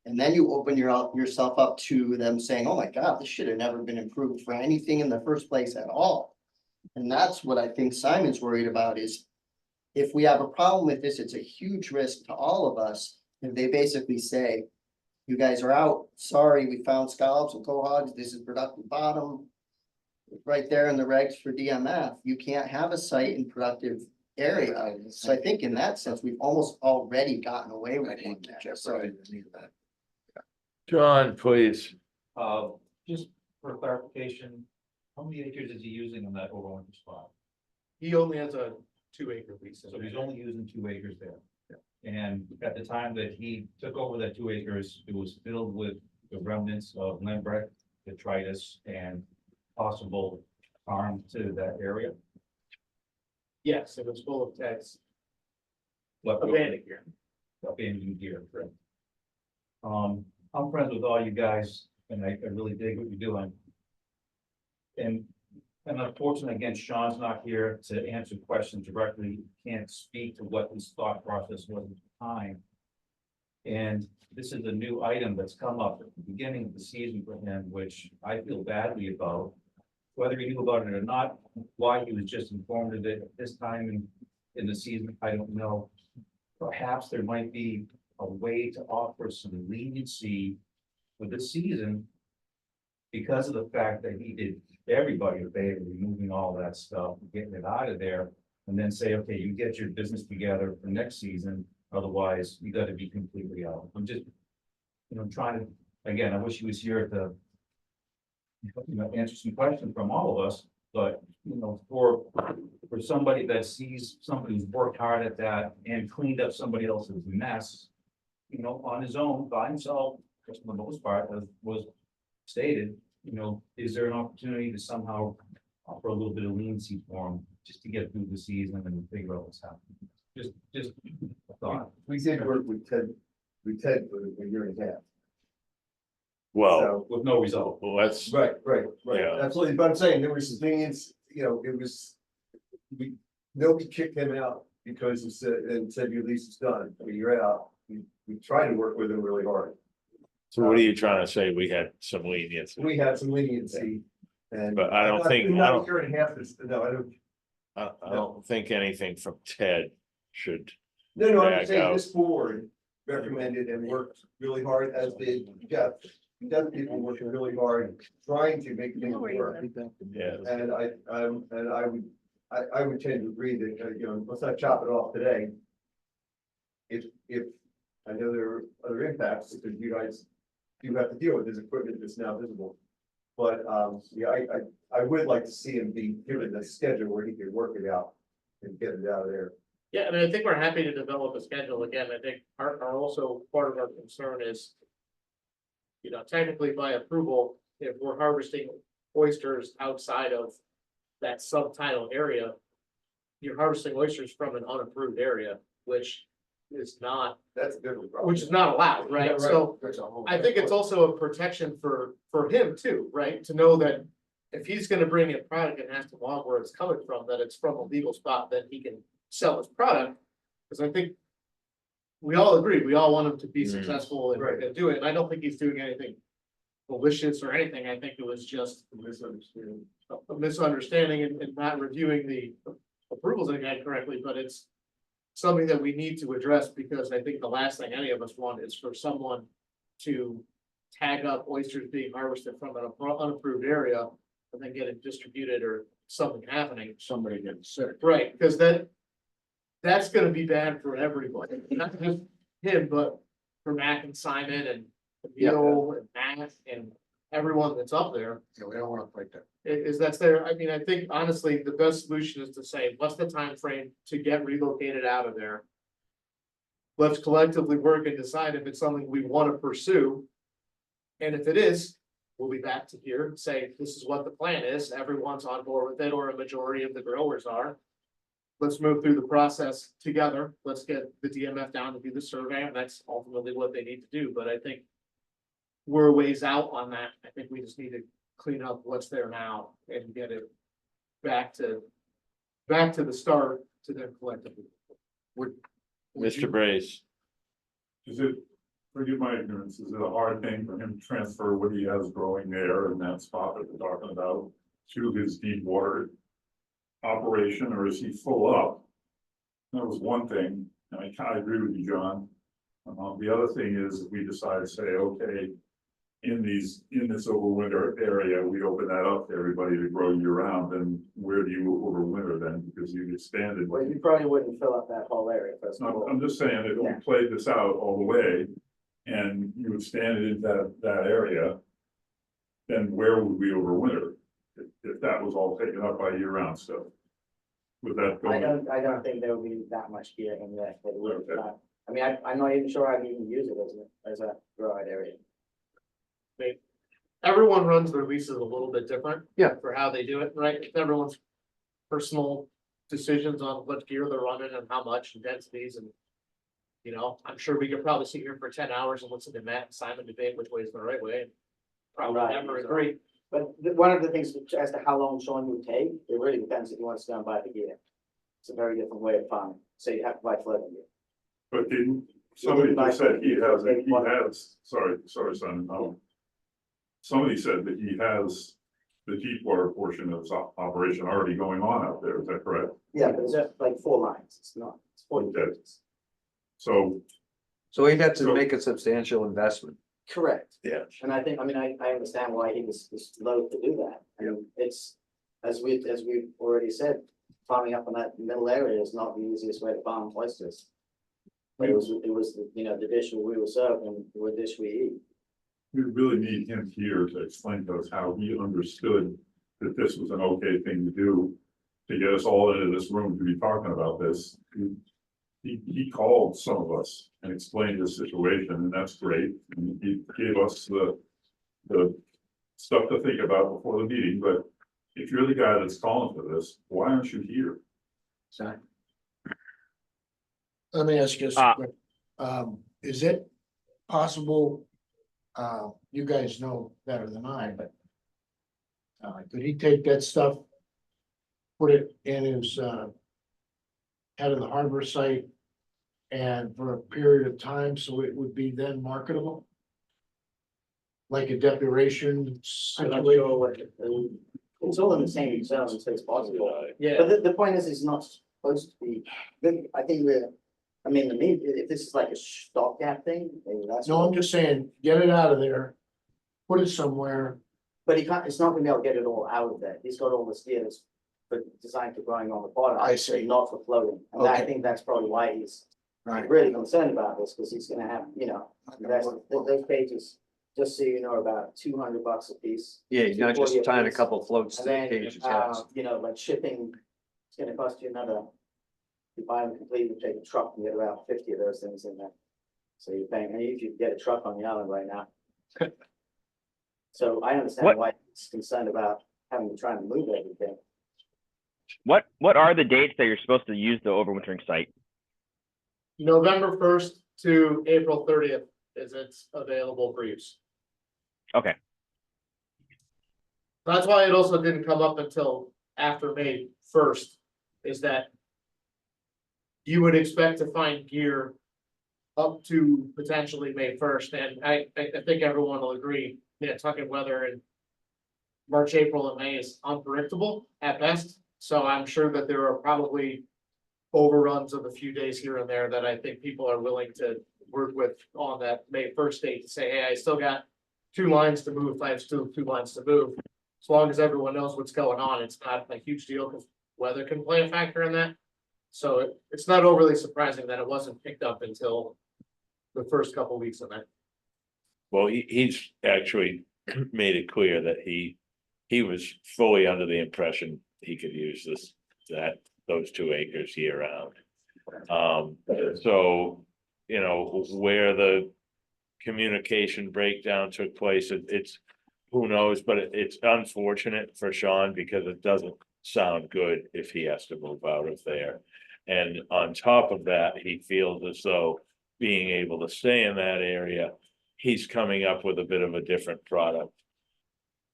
And then you open yourself up to them saying, oh my God, this should have never been approved for anything in the first place at all. And that's what I think Simon's worried about, is if we have a problem with this, it's a huge risk to all of us. If they basically say, you guys are out, sorry, we found scallops and cohogs, this is productive bottom. Right there in the regs for DMF, you can't have a site in productive area. So I think in that sense, we've almost already gotten away with it. So John, please. Just for clarification, how many acres is he using on that overwinter spot? He only has a 2-acre lease. So he's only using 2 acres there. And at the time that he took over that 2 acres, it was filled with the remnants of limbrick, detritus, and possible harm to that area. Yes, it was full of Ted's Left abandoned gear. abandoned gear, correct. I'm friends with all you guys, and I really dig what you're doing. And unfortunately, again, Sean's not here to answer questions directly, can't speak to what his thought process was at the time. And this is a new item that's come up at the beginning of the season for him, which I feel badly about. Whether he knew about it or not, why he was just informed of it at this time in the season, I don't know. Perhaps there might be a way to offer some leniency for this season, because of the fact that he did everybody a favor, removing all that stuff, getting it out of there, and then say, okay, you get your business together for next season, otherwise you gotta be completely out. I'm just, trying to, again, I wish he was here to answer some questions from all of us, but, for somebody that sees somebody who's worked hard at that and cleaned up somebody else's mess, on his own, by himself, just for the most part, as was stated, is there an opportunity to somehow offer a little bit of leniency for him, just to get through the season and figure out what's happening? Just a thought. We did work with Ted for a year and a half. Well, With no result. let's, Right, Yeah. absolutely, but I'm saying there was things, it was, nobody kicked him out because he said your lease is done, you're out. We tried to work with him really hard. so what are you trying to say? We had some leniency. We had some leniency and. But I don't think- Not I a don't- year and a half, no, I don't, I don't think anything from Ted should, no, I'm Back saying out. this board recommended and worked really hard, as did Jeff. Jeff people working really hard, trying to make things work. yeah. And I would tend to agree that, let's not chop it off today. if, I know there are other impacts, because you guys do have to deal with this equipment that's now visible. But, yeah, I would like to see him be given a schedule where he can work it out and get it out of there. Yeah, I mean, I think we're happy to develop a schedule. Again, I think our also part of our concern is, you know, technically by approval, if we're harvesting oysters outside of that subtitle area, you're harvesting oysters from an unapproved area, which is not, That's a different problem. which is not allowed, Yeah, right? So There's a whole- I think it's also a protection for him too, right? To know that if he's gonna bring in product and has to log where it's coming from, that it's from a legal spot, then he can sell his product. Cause I think we all agree, we all want him to be Mm. successful and Right. and do it. And I don't think he's doing anything malicious or anything. I think it was just Misunderstanding. a misunderstanding and not reviewing the approvals again correctly, but it's something that we need to address, because I think the last thing any of us want is for someone to tag up oysters being harvested from an unapproved area and then get it distributed or something happening. Somebody gets sick. Right, because that's gonna be bad for everybody, not just him, but for Mac and Simon and Bill and Matt and everyone that's up there. Yeah, we don't wanna fight that. Is that's there, I mean, I think honestly, the best solution is to say, what's the time frame to get relocated out of there? Let's collectively work and decide if it's something we wanna pursue. And if it is, we'll be back to here and say, this is what the plan is, everyone's on board with it, or a majority of the growers are. Let's move through the process together, let's get the DMF down to do the survey, and that's ultimately what they need to do, but I think we're a ways out on that. I think we just need to clean up what's there now and get it back to the start to then collectively. Mr. Brace, Is it, forgive my ignorance, is it a hard thing for him to transfer what he has growing there in that spot that we're talking about to his deep water operation, or is he full up? That was one thing, and I kind of agree with you, John. The other thing is, if we decide to say, okay, in this overwinter area, we open that up to everybody to grow year round, then where do you overwinter then? Because you've expanded. Well, you probably wouldn't fill up that whole area first of all. I'm just saying, if we Yeah. played this out all the way and you expanded into that area, then where would we overwinter? If that was all taken up by year round stuff? Would that go? I don't think there would be that much gear in there. That would, Okay. I mean, I'm not even sure I'd even use it as a grow out area. Everyone runs their leases a little bit different. Yeah. For how they do it, right? It's everyone's personal decisions on what gear they're running and how much and densities and. You know, I'm sure we could probably sit here for 10 hours and listen to Matt and Simon debate which way is the right way. And probably Right. never agree. But one of the things as to how long someone would take, it really depends if you want to go and buy the gear. It's a very different way of farming, so you have to buy flooding gear. But didn't, somebody just said sorry, son, somebody said that he has the deep water portion of his operation already going on out there, is that correct? Yeah, but it's like 4 lines, it's not, it's 40 Okay. pages. So, So he'd have to So- make a substantial investment. Correct. Yeah. And I think, I mean, I understand why he was loath to do that. And it's, as we've already said, farming up in that middle area is not the easiest way to farm oysters. But it was, you know, the dish we were served and the dish we eat. we really need him here to explain to us how he understood that this was an okay thing to do. To get us all into this room to be talking about this. He called some of us and explained the situation, and that's great. And he gave us the stuff to think about before the meeting, but if you're the guy that's calling for this, why aren't you here? So. Let me ask you this, quick. Is it possible, you guys know better than I, but. Could he take that stuff? Put it in his, head of the harbor site. And for a period of time, so it would be then marketable? Like a depuration I'm not situation? sure what, it's all in the same zone, so it's possible. Yeah. But the point is, it's not supposed to be, I think I mean, the meat, if this is like a stopgap thing, maybe that's. No, I'm just saying, get it out of there, put it somewhere. But he can't, it's not gonna be able to get it all out of there. He's got all the steers for designed for growing on the bottom. I see. Not for floating. And I Okay. think that's probably why he's I'm really concerned about this, because he's gonna have, you know, those cages, just so you know, about $200 a piece. Yeah, you're not just 240 tying a piece. couple floats to And the then, cages, yes. you know, like shipping, it's gonna cost you another, you buy them completely, take a truck, and get about 50 of those things in there. So you're paying, and if you can get a truck on the island right now. So I understand What- why he's concerned about having to try and move everything. What are the dates that you're supposed to use the overwintering site? November 1st to April 30th is it's available for use. Okay, That's why it also didn't come up until after May 1st, is that you would expect to find gear up to potentially May 1st, and I think everyone will agree, Nantucket weather in March, April, and May is unpredictable at best, so I'm sure that there are probably overruns of a few days here and there that I think people are willing to work with on that May 1st date to say, hey, I still got 2 lines to move, I have still 2 lines to move. As long as everyone knows what's going on, it's not a huge deal, because weather can play a factor in that. So it's not overly surprising that it wasn't picked up until the first couple weeks of that. Well, he's actually made it clear that he was fully under the impression he could use those 2 acres year round. So, you know, where the communication breakdown took place, it's, who knows, but it's unfortunate for Sean, because it doesn't sound good if he has to move out of there. And on top of that, he feels as though being able to stay in that area, he's coming up with a bit of a different product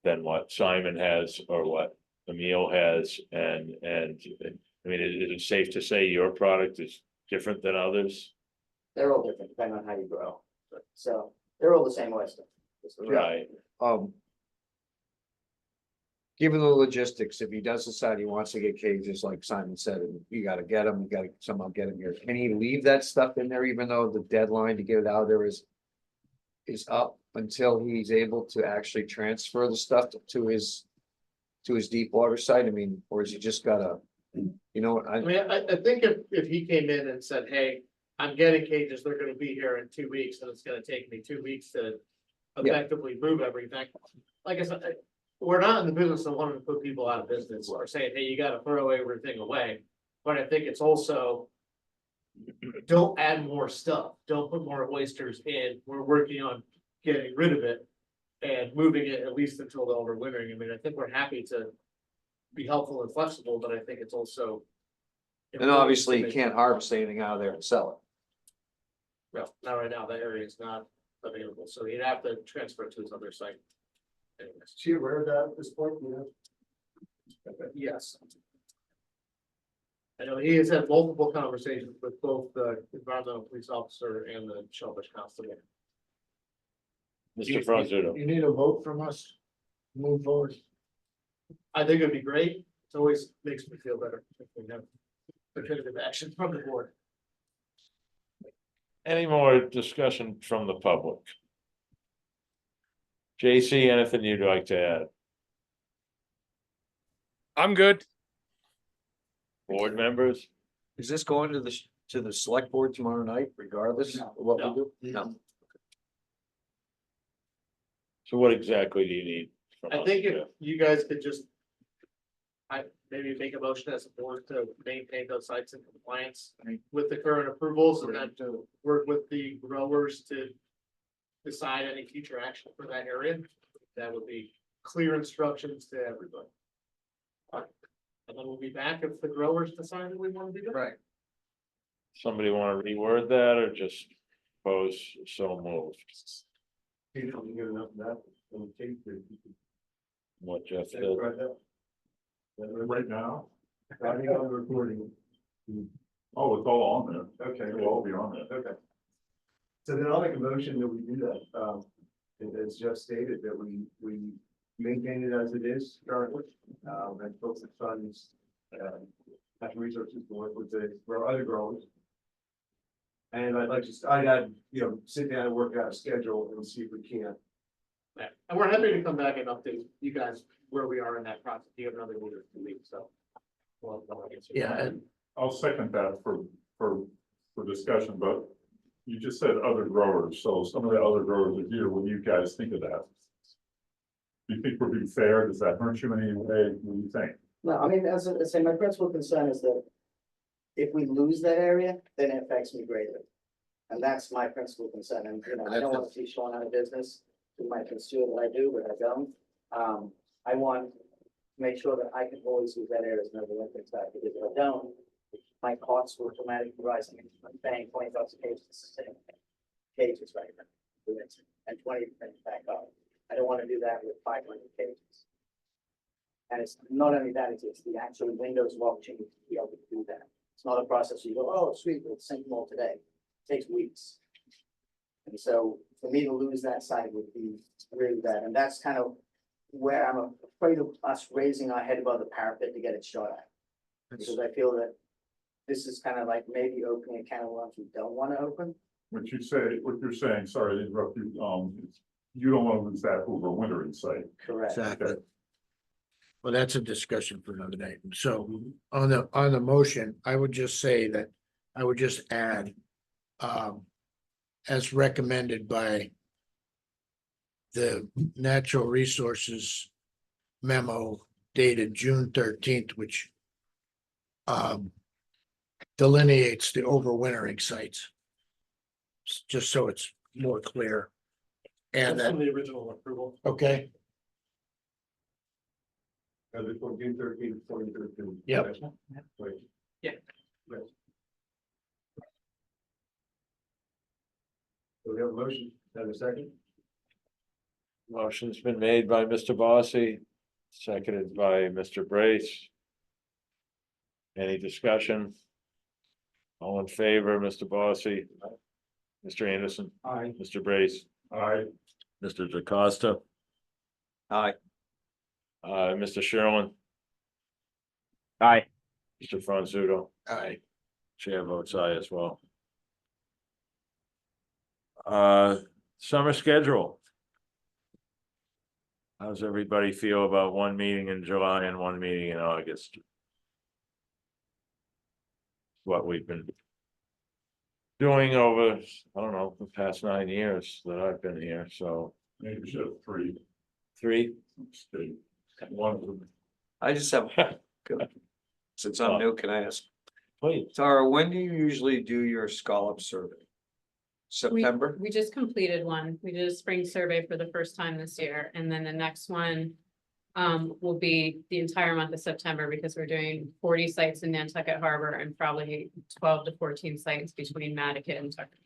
than what Simon has or what Emil has, and I mean, is it safe to say your product is different than others? They're all different depending on how you grow. So they're all the same oyster. Right, Given the logistics, if he does decide he wants to get cages, like Simon said, and you gotta get them, you gotta somehow get them here. Can he leave that stuff in there, even though the deadline to get it out of there is up until he's able to actually transfer the stuff to his deep water site? I mean, or is he just gotta, you know, I mean, I think if he came in and said, hey, I'm getting cages, they're gonna be here in 2 weeks, and it's gonna take me 2 weeks to Yeah. effectively move everything. Like I said, we're not in the business of wanting to put people out of business or saying, hey, you gotta throw everything away. But I think it's also, don't add more stuff, don't put more oysters in, we're working on getting rid of it and moving it at least until the overwintering. I mean, I think we're happy to be helpful and flexible, but I think it's also. and obviously you can't harvest anything out of there and sell it. No, not right now, that area is not available, so he'd have to transfer it to his other site. Anyways, Is she aware of that at this point, you know? yes. I know he has had multiple conversations with both the environmental police officer and the Shellfish constable. Mr. Fronzino. You need a vote from us, to move forward. I think it'd be great, it always makes me feel better if we have definitive action from the board. Any more discussion from the public? JC, anything you'd like to add? I'm good. Board members? Is this going to the select board tomorrow night, regardless of what we No. do? No. So what exactly do you need? from I us, think if Jeff? you guys could just. Maybe make a motion as a board to maintain those sites in compliance with the current approvals, and then to work with the growers to. Decide any future action for that area, that would be clear instructions to everybody. And then we'll be back if the growers decide that we want to do that. Right. Somebody want to reword that or just pose so moved? You don't get enough of that. It'll take the- What Jeff said? Right now? Right now? I think I'm recording. Oh, it's all on there. Okay. It'll all be on there. Okay. So then I'll make a motion that we do that, as Jeff stated, that we maintain it as it is currently, and focus the funds, natural resources to work with the other growers. And I'd sit down and work out a schedule and see if we can. Yeah, and we're happy to come back and update you guys where we are in that process. You have another week or 2 weeks, so. Yeah, and I'll second that for for discussion, but you just said other growers, so some of the other growers are here, what do you guys think of that? Do you think we're being fair? Does that hurt you in any way? What do you think? No, I mean, as I say, my principal concern is that if we lose that area, then it affects me greatly. And that's my principal concern, and, you know, I don't want to see Sean out of business, who might consider what I do, but I don't. I want to make sure that I can always use that area as an overwintering site, because if I don't, my costs will dramatically rise. I'm paying $20 a cage to sustain cages right now, and 20 to finish back up. I don't want to do that with 500 cages. And it's not only that, it's the actual windows of opportunity to be able to do that. It's not a process you go, oh, sweet, we'll sink them all today. It takes weeks. And so for me to lose that site would be really bad. And that's kind of where I'm afraid of us raising our head above the parapet to get it shot at. Because I feel that this is kind of like maybe opening a can of worms we don't want to open. What you're saying, sorry to interrupt you, you don't want to lose that overwintering site. Correct. Exactly. Well, that's a discussion for another night. So on the motion, I would just say that, I would just add, as recommended by the Natural Resources memo dated June 13th, which delineates the overwintering sites. Just so it's more clear. And That's that, from the original approval. okay, Before June 13th, 2013. Yep. Right. Yeah. Right. So we have a motion, have a second? Motion's been made by Mr. Bossy, seconded by Mr. Brace. Any discussion? All in favor, Mr. Bossy? Mr. Anderson? Aye. Mr. Brace? I, Mr. DeCosta? Aye. Mr. Sherlin? Aye. Mr. Franzuto? aye. Chair votes aye as well. Summer schedule. How's everybody feel about one meeting in July and one meeting in August? What we've been doing over, I don't know, the past 9 years that I've been here, so maybe we should have three, 3. state, one of them. I just have, since I'm new, can I ask? Please. Tara, when do you usually do your scallop survey? September? We just completed one. We did a spring survey for the first time this year, and then the next one will be the entire month of September, because we're doing 40 sites in Nantucket Harbor and probably 12 to 14 sites between Mattocket and Tucker.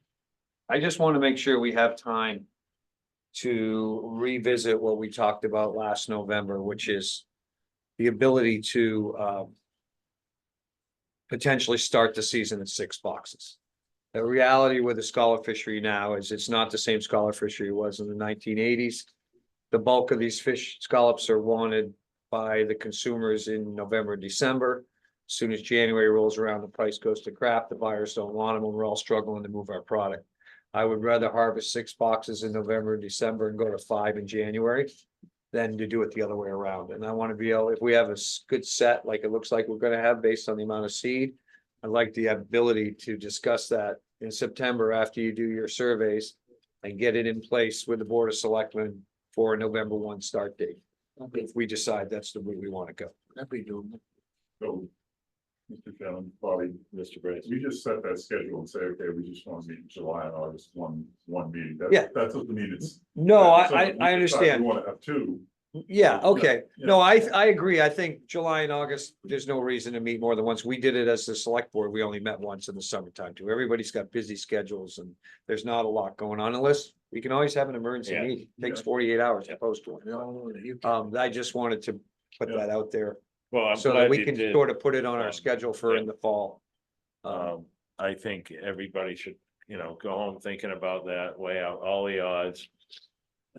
I just want to make sure we have time to revisit what we talked about last November, which is the ability to potentially start the season at 6 boxes. The reality with the scallop fishery now is it's not the same scallop fishery it was in the 1980s. The bulk of these scallops are wanted by the consumers in November, December. As soon as January rolls around, the price goes to crap. The buyers don't want them, and we're all struggling to move our product. I would rather harvest 6 boxes in November and December and go to 5 in January than to do it the other way around. And I want to be able, if we have a good set, like it looks like we're going to have based on the amount of seed, I'd like the ability to discuss that in September after you do your surveys and get it in place with the Board of Selectmen for a November 1 start date. If we decide that's the route we want to go. That'd be doable. So, Mr. Chairman, Bobby, Mr. Brace. we just set that schedule and say, okay, we just want to meet in July and August, one meeting. Yeah. That doesn't mean it's. No, so if we I decide understand. We want to have 2. Yeah, okay. Yeah. No, I agree. I think July and August, there's no reason to meet more than once. We did it as the select board. We only met once in the summertime too. Everybody's got busy schedules and there's not a lot going on unless we can always have an emergency Yeah. meeting. Takes Yeah. 48 hours to post one. No, you I just wanted to put Yeah. that out there Well, I'm so that glad we you can did. sort of put it on our Um, schedule for yeah. in the fall. I think everybody should, go home thinking about that, weigh out all the odds.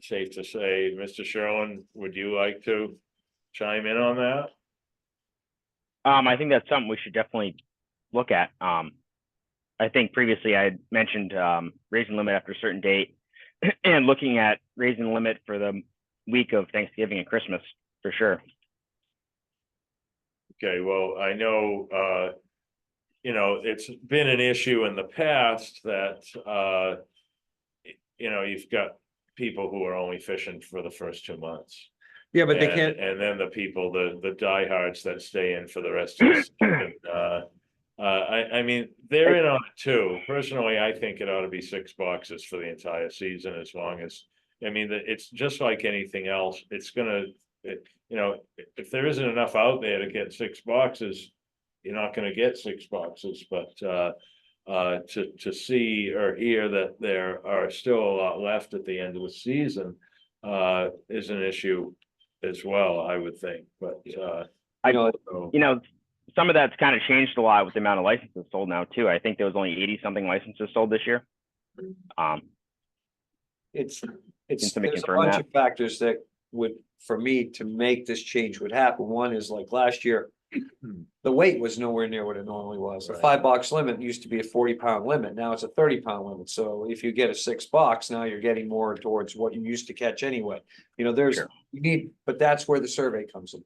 Safe to say, Mr. Sherlin, would you like to chime in on that? I think that's something we should definitely look at. I think previously I had mentioned raising limit after a certain date and looking at raising the limit for the week of Thanksgiving and Christmas for sure. Okay, well, I know, you know, it's been an issue in the past that, you know, you've got people who are only fishing for the first 2 months. Yeah, but they And- can't, And then the people, the diehards that stay in for the rest of the season, I mean, they're in on it too. Personally, I think it ought to be 6 boxes for the entire season as long as, I mean, it's just like anything else. It's gonna, you know, if there isn't enough out there to get 6 boxes, you're not gonna get 6 boxes, but, to see or hear that there are still a lot left at the end of the season, is an issue as well, I would think, but, I know, so- You know, some of that's kind of changed a lot with the amount of licenses sold now too. I think there was only 80 something licenses sold this year. it's, Can somebody there's a confirm bunch that? of factors that would, for me to make this change would happen. One is like last year, the weight was nowhere near what it normally was. A Right. 5 box limit used to be a 40 pound limit. Now it's a 30 pound limit. So if you get a 6 box, now you're getting more towards what you used to catch anyway. You know, there's, Sure. you need, but that's where the survey comes in.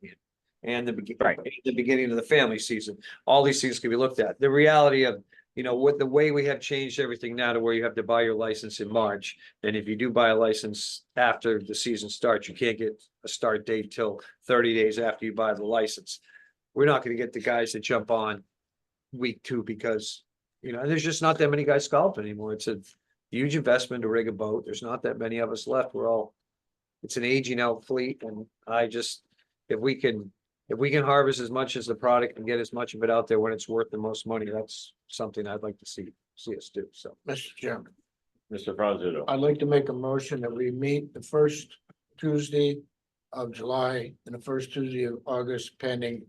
And Right. the beginning of the family season, all these things can be looked at. The reality of, you know, what the way we have changed everything now to where you have to buy your license in March. And if you do buy a license after the season starts, you can't get a start date till 30 days after you buy the license. We're not gonna get the guys that jump on week 2 because, you know, there's just not that many guys scalping anymore. It's a huge investment to rig a boat. There's not that many of us left. It's an aging out fleet and I just, if we can harvest as much as the product and get as much of it out there when it's worth the most money, that's something I'd like to see us do. So. Mr. Chairman, Mr. Franzuto. I'd like to make a motion that we meet the first Tuesday of July and the first Tuesday of August pending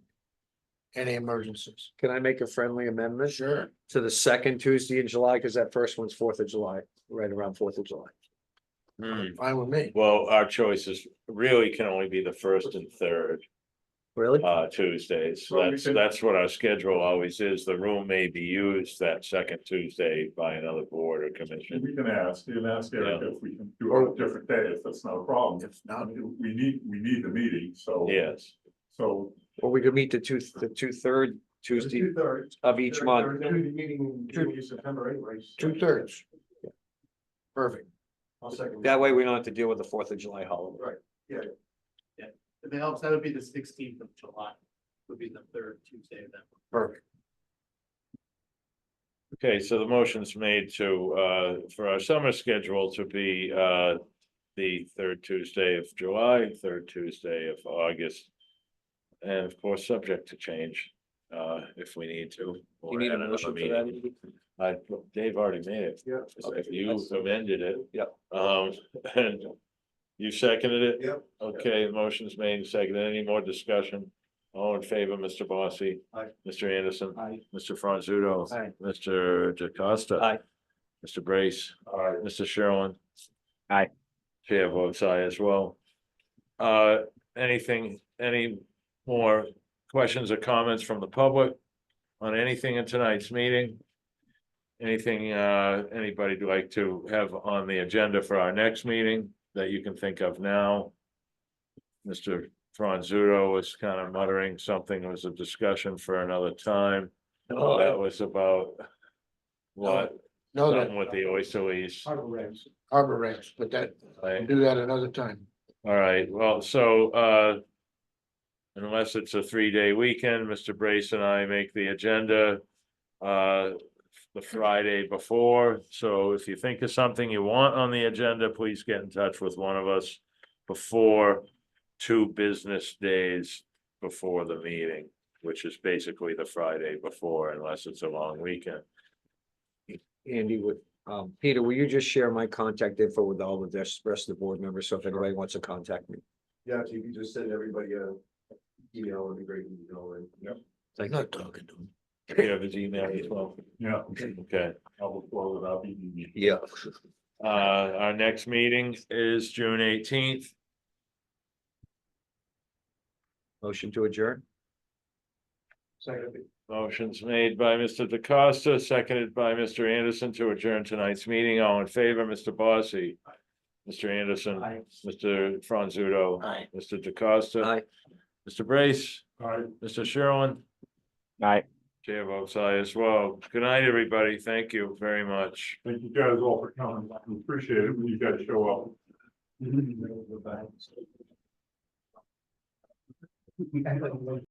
any emergencies. Can I make a friendly amendment? Sure. To the second Tuesday in July, because that first one's 4th of July, right around 4th of July. Fine with me. Well, our choices really can only be the 1st and 3rd. Really? Tuesdays. Well, we That's, can- that's what our schedule always is. The room may be used that second Tuesday by another board or commission. We can ask Eric if we can do it on a different day, if that's not a problem. If not, We need the meeting, so. Yes, So. Or we could meet the third Tuesday of each month. Meeting in September anyways. 2/3. Perfect. I'll second. That way we don't have to deal with the 4th of July holiday. Right, yeah. If it helps, that would be the 16th of July, would be the 3rd Tuesday of that. Perfect. okay, so the motion's made to, for our summer schedule to be, the 3rd Tuesday of July, 3rd Tuesday of August. And of course, subject to change, if we need to. You need a or at motion another for that? meeting. Dave already made it. Yeah. If you amended it. Yep. And you seconded it? Yep. Okay, the motion's made and seconded. Any more discussion? All in favor, Mr. Bossy? Aye. Mr. Anderson? Aye. Mr. Franzuto? Aye. Mr. DeCosta? Aye. Mr. Brace? Aye. Mr. Sherlin? Aye. Chair votes aye as well. Any more questions or comments from the public on anything in tonight's meeting? Anything, anybody'd like to have on the agenda for our next meeting that you can think of now? Mr. Franzuto was kind of muttering something, was a discussion for another time. That was about what, No, something that with the oyster lease. Harbor regs. harbor regs, but that, Right? we'll do that another time. All right, well, so, unless it's a 3-day weekend, Mr. Brace and I make the agenda, the Friday before. So if you think of something you want on the agenda, please get in touch with one of us before 2 business days before the meeting, which is basically the Friday before, unless it's a long weekend. Andy, with, Peter, will you just share my contact info with all of the rest of the board members? So if anybody wants to contact me. Yeah, if you can just send everybody a email, it'd be great, and. Yep. I'm not talking to him. You have his email as well. Yeah, Okay, I will forward it out. Yeah. our next meeting is June 18th. Motion to adjourn? Second. Motion's made by Mr. DeCosta, seconded by Mr. Anderson to adjourn tonight's meeting. All in favor, Mr. Bossy? Mr. Anderson? Aye. Mr. Franzuto? Aye. Mr. DeCosta? Aye. Mr. Brace? All right. Mr. Sherlin? Aye. Chair votes aye as well. Good night, everybody. Thank you very much. Thank you guys all for coming. I appreciate it when you guys show up.